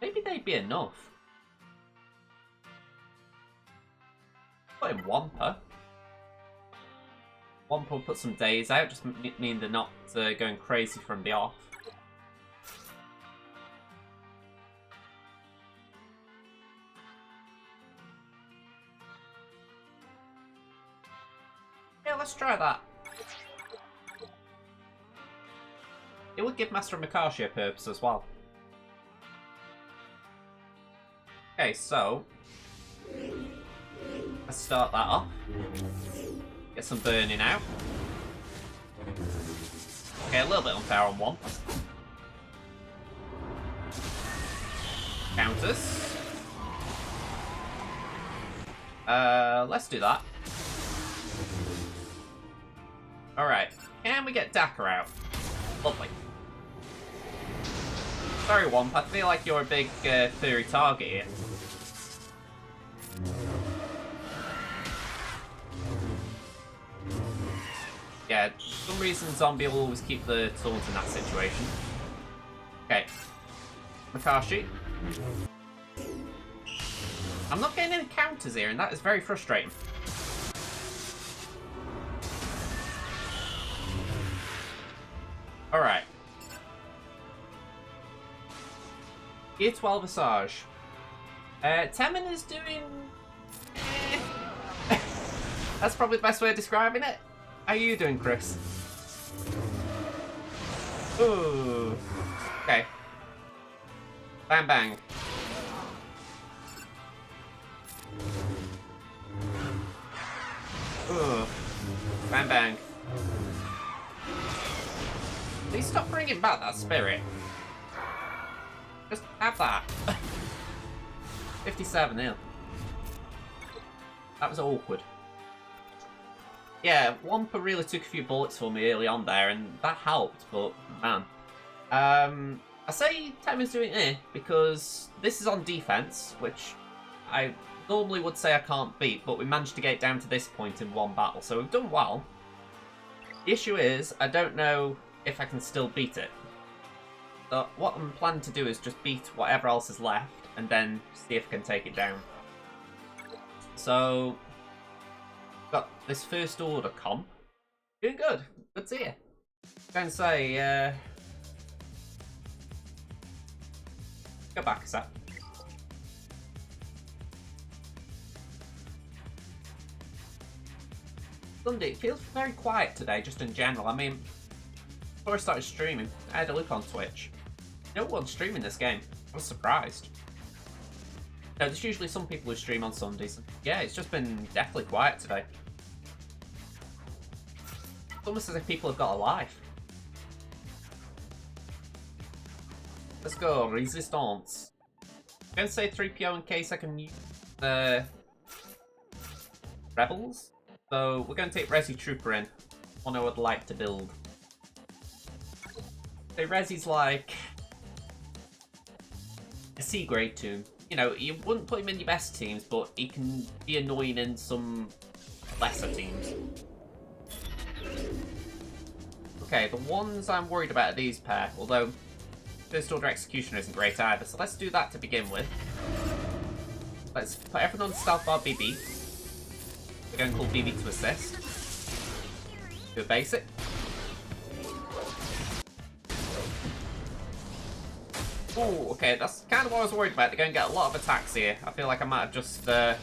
Maybe they'd be enough. Put in Wampa. Wampa will put some days out, just mean they're not going crazy from the off. Yeah, let's try that. it would give Master Makashi a purpose as well. Okay, so let's start that off. Get some burning out. Okay, a little bit unfair on one. Counters. Let's do that. Alright, can we get Daka out? Lovely. Sorry, Womp, I feel like you're a big furry target here. Yeah, for some reason Zombie will always keep the taunt in that situation. Okay. Makashi. I'm not getting any counters here, and that is very frustrating. Alright. Gear 12 Visage. Temin is doing... That's probably the best way of describing it. How are you doing, Chris? Ooh. Okay. Bang bang. Ooh. Bang bang. Please stop bringing back that spirit. Just have that. 57 ill. That was awkward. Yeah, Wampa really took a few bullets for me early on there, and that helped, but man. I say Temin's doing because this is on defense, which I normally would say I can't beat, but we managed to get it down to this point in one battle, so we've done well. The issue is, I don't know if I can still beat it. So what I'm planning to do is just beat whatever else is left, and then see if I can take it down. So, got this first order comp. Doing good. Good to hear. Going to say, go back a sec. Sunday, it feels very quiet today, just in general. I mean, before I started streaming, I had a look on Twitch. No one's streaming this game. I was surprised. No, there's usually some people who stream on Sundays. Yeah, it's just been deathly quiet today. It's almost as if people have got a life. Let's go, Resistance. I'm going to say 3PO in case I can use the Rebels. So we're going to take Resi Trooper in. One I would like to build. So Resi's like a C-grade tomb. You know, you wouldn't put him in your best teams, but he can be annoying in some lesser teams. Okay, the ones I'm worried about are these pair, although First Order Executioner isn't great either, so let's do that to begin with. Let's put everyone on Stealth Bar BB. We're going to call BB to assist. Do a basic. Oh, okay, that's kind of what I was worried about. They're going to get a lot of attacks here. I feel like I might have just... okay,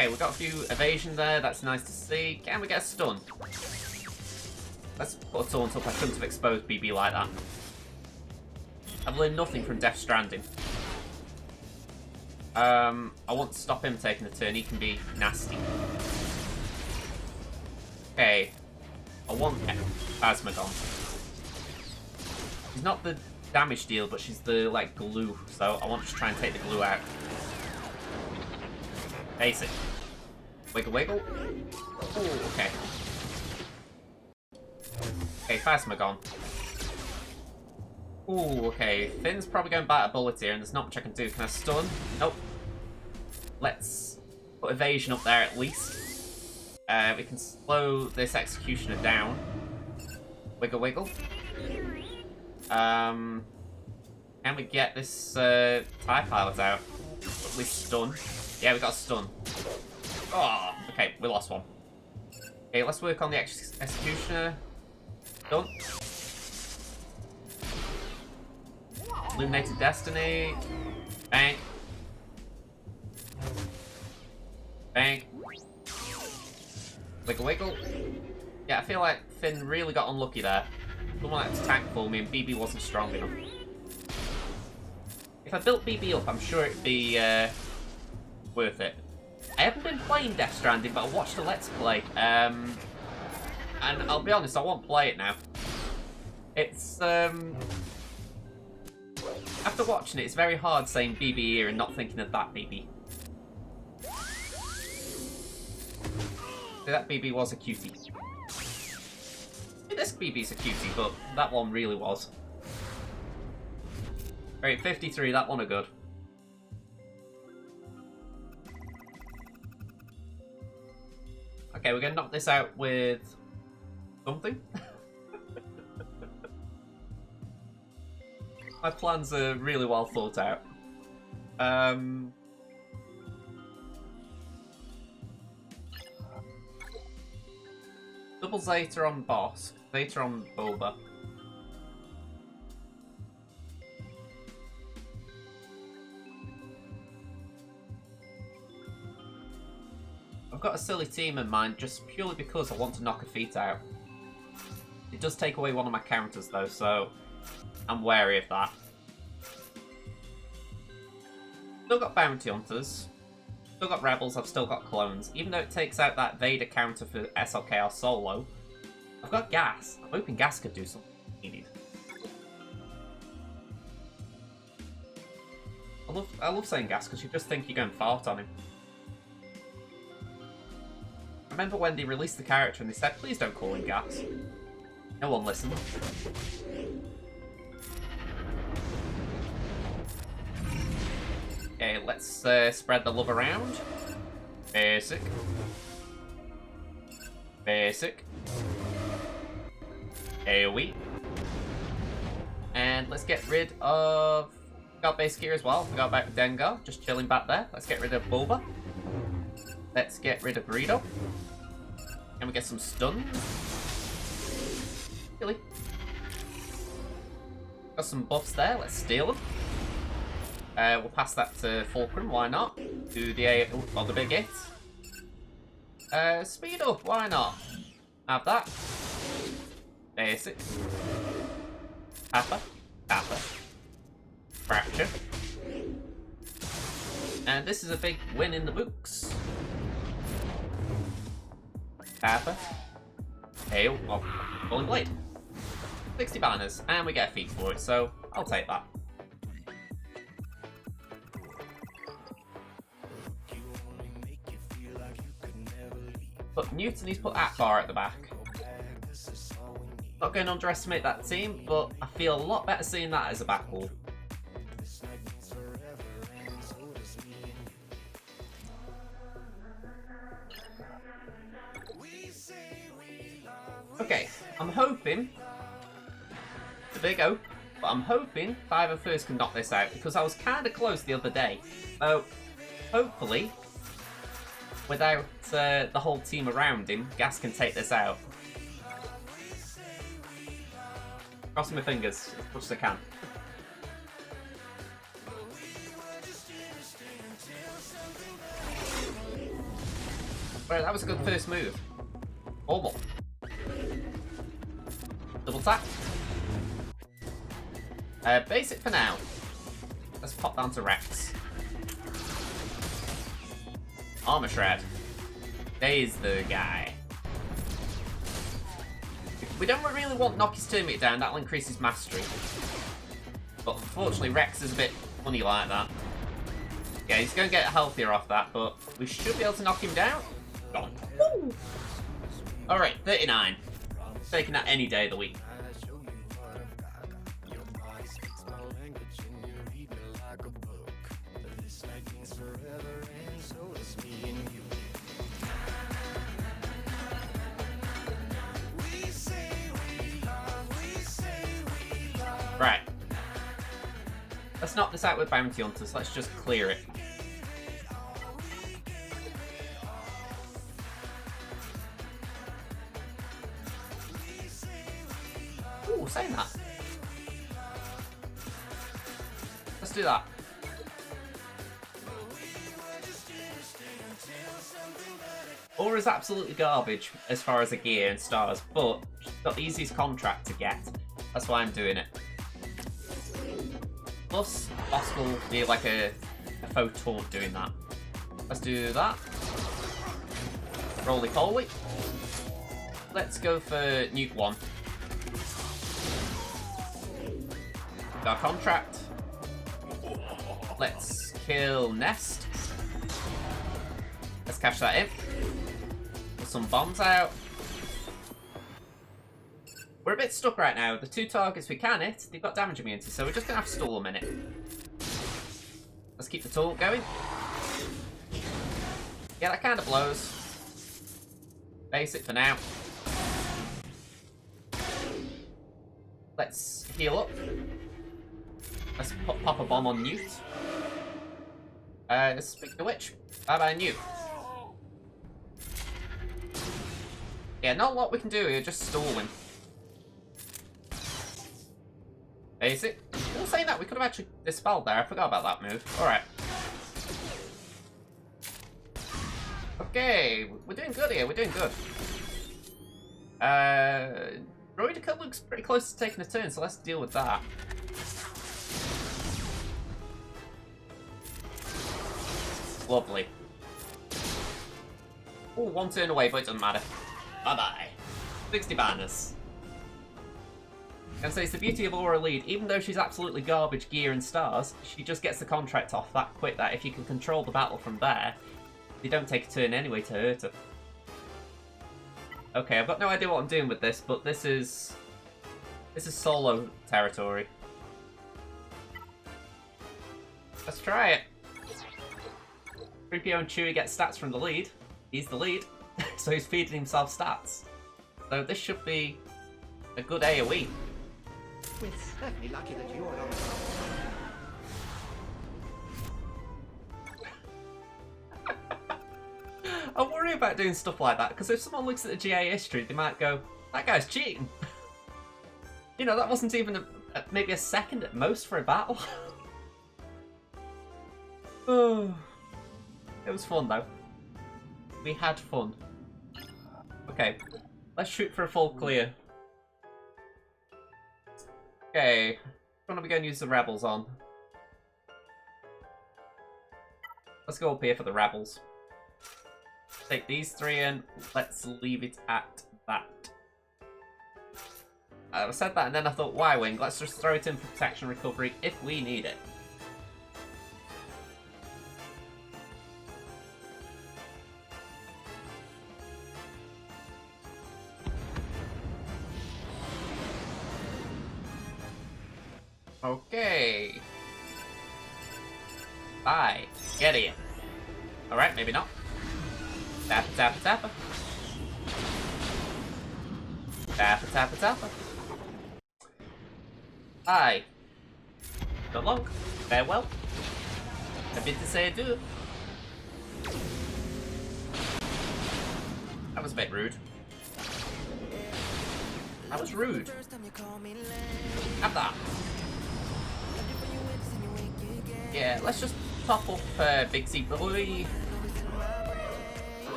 we've got a few evasion there. That's nice to see. Can we get a stun? Let's put a taunt up. I shouldn't have exposed BB like that. I've learned nothing from Death Stranding. I want to stop him taking the turn. He can be nasty. Okay. I want Phasmagon. She's not the damage deal, but she's the, like, glue. So I want to try and take the glue out. Basic. Wiggle wiggle. Ooh, okay. Okay, Phasmagon. Ooh, okay. Finn's probably going to bite a bullet here, and there's not much I can do. Can I stun? Nope. Let's put evasion up there at least. We can slow this executioner down. Wiggle wiggle. Can we get this TIE pilot out? At least stun. Yeah, we got a stun. Oh, okay, we lost one. Okay, let's work on the executioner. Done. Illuminated Destiny. Bang. Bang. Wiggle wiggle. Yeah, I feel like Finn really got unlucky there. someone had to tank for me and BB wasn't strong enough. If I built BB up, I'm sure it'd be worth it. I haven't been playing Death Stranding, but I watched a Let's Play. And I'll be honest, I won't play it now. It's, after watching it, it's very hard saying BB here and not thinking of that BB. So that BB was a cutie. This BB's a cutie, but that one really was. Right, 53, that one are good. Okay, we're gonna knock this out with something. My plans are really well thought out. Double Zeta on boss, Zeta on Boba. I've got a silly team in mind just purely because I want to knock a feat out. It does take away one of my counters though, so I'm wary of that. Still got Bounty Hunters. Still got Rebels, I've still got Clones. Even though it takes out that Vader counter for SLKR solo, I've got Gas. I'm hoping Gas could do something needed. I love saying Gas because you just think you're going fart on him. I remember when they released the character and they said, please don't call him Gas. No one listened. Okay, let's spread the love around. Basic. Basic. AoE. And let's get rid of... Got basic here as well. Forgot about Dengar, just chilling back there. Let's get rid of Boba. Let's get rid of Greedo. Can we get some stuns? Really? Got some buffs there, let's steal them. We'll pass that to Fulcrum, why not? Do the the big hit. Speed up, why not? Have that. Basic. Kappa. Kappa. Fracture. And this is a big win in the books. Kappa. Hail. Oh, Rolling Blade. 60 banners, and we get a feat for it, so I'll take that. But Mutiny's put Akbar at the back. Not going to underestimate that team, but I feel a lot better seeing that as a back wall. Okay, I'm hoping, it's a big hope, but I'm hoping Five of First can knock this out because I was kind of close the other day. So, hopefully, without the whole team around him, Gas can take this out. Crossing my fingers as much as I can. Right, that was a good first move. Bauble. Double tap. Basic for now. Let's pop down to Rex. Armor Shred. There's the guy. We don't really want Noki's Termite down, that'll increase his mastery. But unfortunately Rex is a bit funny like that. Yeah, he's going to get healthier off that, but we should be able to knock him down. Gone. Alright, 39. Taking that any day of the week. Right. Let's knock this out with Bounty Hunters. Let's just clear it. Ooh, saying that. Let's do that. Aura is absolutely garbage as far as the gear and stars, but it's got the easiest contract to get. That's why I'm doing it. Plus, boss will be like a faux taunt doing that. Let's do that. Roly-poly. Let's go for Nuke 1. Our contract. Let's kill Nest. Let's cash that in. Put some bombs out. We're a bit stuck right now. The 2 targets we can hit, they've got damage immunity, so we're just going to have to stall a minute. Let's keep the taunt going. Yeah, that kind of blows. Basic for now. Let's heal up. Let's pop a bomb on Newt. Speaking of which, bye-bye Newt. Yeah, not a lot we can do here, just stalling. Basic. Still saying that, we could have actually dispelled there. I forgot about that move. Alright. Okay, we're doing good here, we're doing good. Droidica looks pretty close to taking a turn, so let's deal with that. Lovely. Oh, 1 turn away, but it doesn't matter. Bye-bye. 60 banners. And so it's the beauty of Aura lead. Even though she's absolutely garbage gear and stars, she just gets the contract off that quick that if you can control the battle from there, they don't take a turn anyway to hurt her. Okay, I've got no idea what I'm doing with this, but this is solo territory. Let's try it. 3PO and Chewie get stats from the lead. He's the lead, so he's feeding himself stats. So this should be a good AoE. We're certainly lucky that you're on. I worry about doing stuff like that, because if someone looks at the GA history, they might go, that guy's cheating. You know, that wasn't even maybe a second at most for a battle. Oh, it was fun though. We had fun. Okay, let's shoot for a full clear. Okay, what are we going to use the rebels on? Let's go up here for the rebels. Take these 3 in. Let's leave it at that. I said that and then I thought, why wing? Let's just throw it in for protection recovery if we need it. Okay. Bye. Get in. Alright, maybe not. Tappa, tappa, tappa. Tappa, tappa, tappa. Bye. So long. Farewell. A bit to say adieu. That was a bit rude. That was rude. Have that. Yeah, let's just pop up Big C Boy.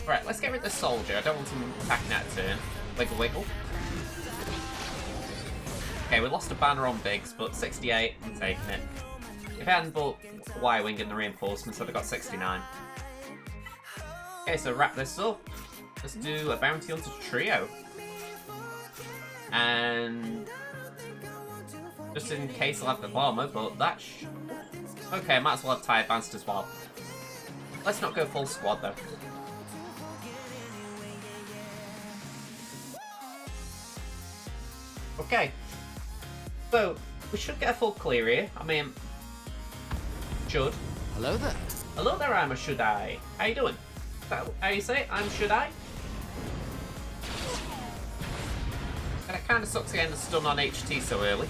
Right, let's get rid of the soldier. I don't want him attacking out of turn. Wiggle wiggle. Okay, we lost a banner on Biggs, but 68, I'm taking it. If I hadn't bought Y-Wing and the reinforcements, I'd have got 69. Okay, so wrap this up. Let's do a Bounty Hunter trio. And just in case I'll have the bomber, but that okay, I might as well have TIE Advanced as well. Let's not go full squad though. Okay, so we should get a full clear here. I mean, should. Hello there. Hello there, I'm a should I. How you doing? Is that how you say it? I'm should I? And it kind of sucks getting the stun on HT so early.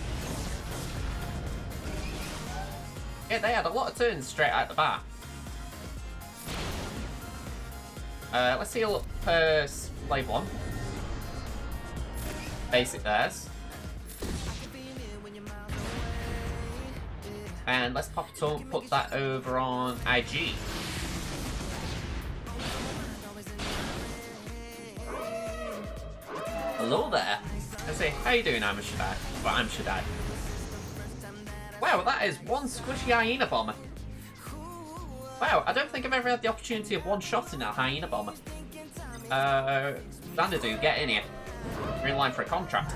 Yeah, they had a lot of turns straight out the bat. Let's heal up Slave 1. Basic theirs. And let's pop a taunt, put that over on IG. Hello there. I say, how you doing, I'm Shaddai? Well, I'm Shaddai. Wow, that is one squishy hyena bomber. Wow, I don't think I've ever had the opportunity of one-shotting a hyena bomber. Xanadu, get in here. We're in line for a contract.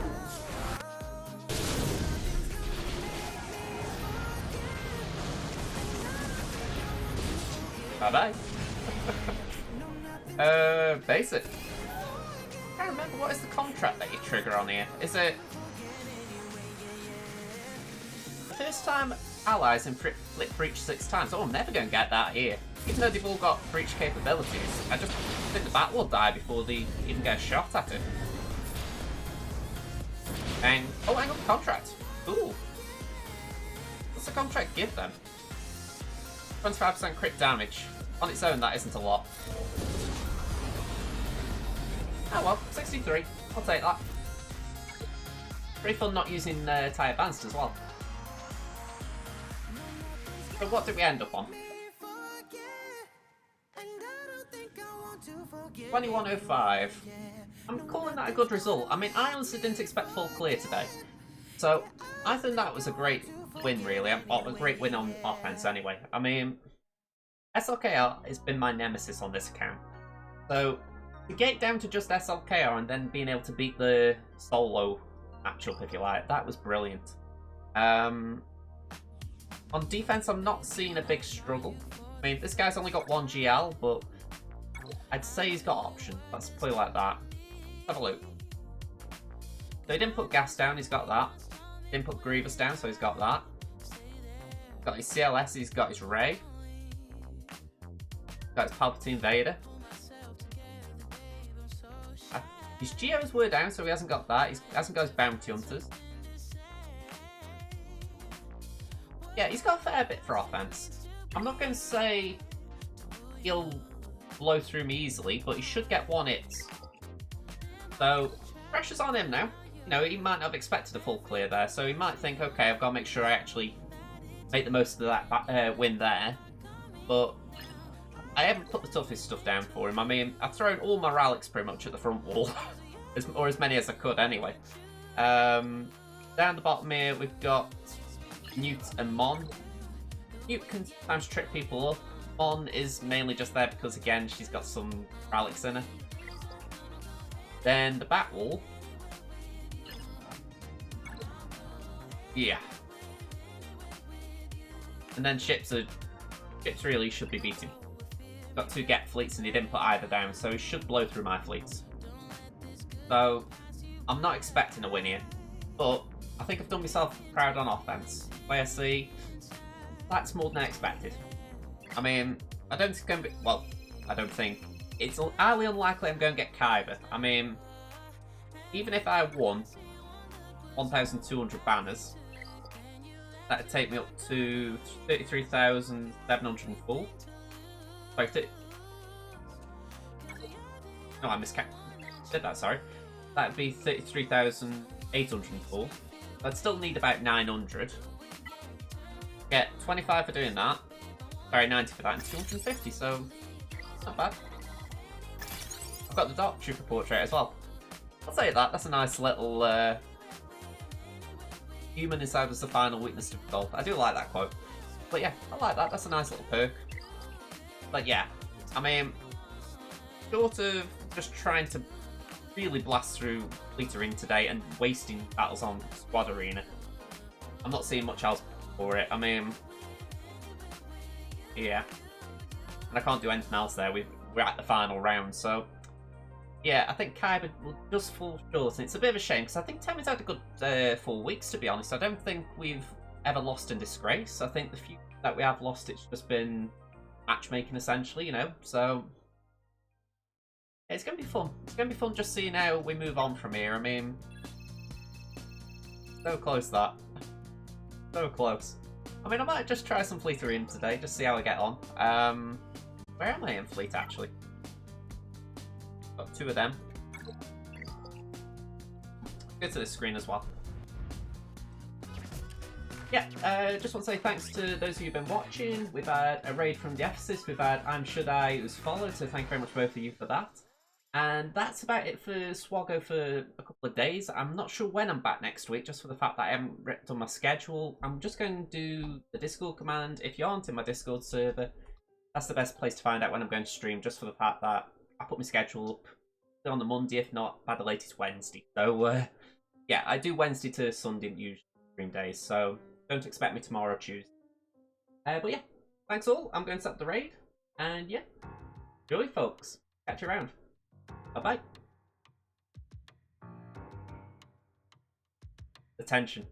Bye-bye. Basic. I can't remember, what is the contract that you trigger on here? Is it... the first time allies inflict breach 6 times? Oh, I'm never going to get that here. Even though they've all got breach capabilities, I just think the battle will die before they even get a shot at it. And, oh, hang on, contract. Ooh. What's the contract give them? 25% crit damage. On its own, that isn't a lot. Oh well, 63. I'll take that. Pretty fun not using tie advanced as well. So what did we end up on? 2105. I'm calling that a good result. I mean, I honestly didn't expect full clear today. So, I think that was a great win, really. Well, a great win on offense, anyway. I mean, SLKR has been my nemesis on this account. So, to get down to just SLKR and then being able to beat the solo matchup, if you like, that was brilliant. On defense, I'm not seeing a big struggle. I mean, this guy's only got 1 GL, but I'd say he's got option. Let's play like that. Have a look. So he didn't put gas down, he's got that. Didn't put Grievous down, so he's got that. Got his CLS, he's got his Ray. Got his Palpatine Vader. His Geos were down, so he hasn't got that. He hasn't got his Bounty Hunters. Yeah, he's got a fair bit for offense. I'm not going to say he'll blow through me easily, but he should get 1 hit. So, pressure's on him now. You know, he might not have expected a full clear there, so he might think, okay, I've got to make sure I actually make the most of that win there. But I haven't put the toughest stuff down for him. I mean, I've thrown all my relics pretty much at the front wall. Or as many as I could, anyway. Down the bottom here, we've got Newt and Mon. Newt can sometimes trick people up. Mon is mainly just there because, again, she's got some relics in her. Then the back wall. Yeah. And then ships really should be beating. Got 2 get fleets and he didn't put either down, so he should blow through my fleets. So, I'm not expecting a win here, but I think I've done myself proud on offense. I see, that's more than I expected. I mean, I don't think it's going to be, well, I don't think. It's highly unlikely I'm going to get Kyber. I mean, even if I won 1,200 banners, that'd take me up to 33,704. Sorry, no, I said that, sorry. That'd be 33,804. I'd still need about 900. Get 25 for doing that. Sorry, 90 for that, and 250, so not bad. I've got the Dark Trooper portrait as well. I'll say that, that's a nice little human inside was the final weakness to gold. I do like that quote. But yeah, I like that, that's a nice little perk. But yeah, I mean, sort of just trying to really blast through Fleet Arena today and wasting battles on Squad Arena. I'm not seeing much else for it. I mean, yeah. And I can't do anything else there. We're at the final round, so yeah, I think Kyber will just fall short. And it's a bit of a shame because I think Tammy's had a good 4 weeks, to be honest. I don't think we've ever lost in disgrace. I think the few that we have lost, it's just been matchmaking essentially, you know. So it's going to be fun. It's going to be fun just seeing how we move on from here. I mean, so close that. So close. I mean, I might just try some Fleet Arena today, just see how I get on. Where am I in Fleet, actually? Got 2 of them. Go to this screen as well. Yeah, just want to say thanks to those of you who've been watching. We've had a raid from the Ephesus. We've had I'm Should I, who's followed, so thank you very much both of you for that. And that's about it for SWGOH for a couple of days. I'm not sure when I'm back next week, just for the fact that I haven't done my schedule. I'm just going to do the Discord command. If you aren't in my Discord server, that's the best place to find out when I'm going to stream, just for the fact that I put my schedule up on the Monday, if not by the latest Wednesday. So, yeah, I do Wednesday to Sunday usually stream days, so don't expect me tomorrow or Tuesday. But yeah, thanks all. I'm going to set up the raid, and yeah, enjoy, folks. Catch you around. Bye-bye. The tension.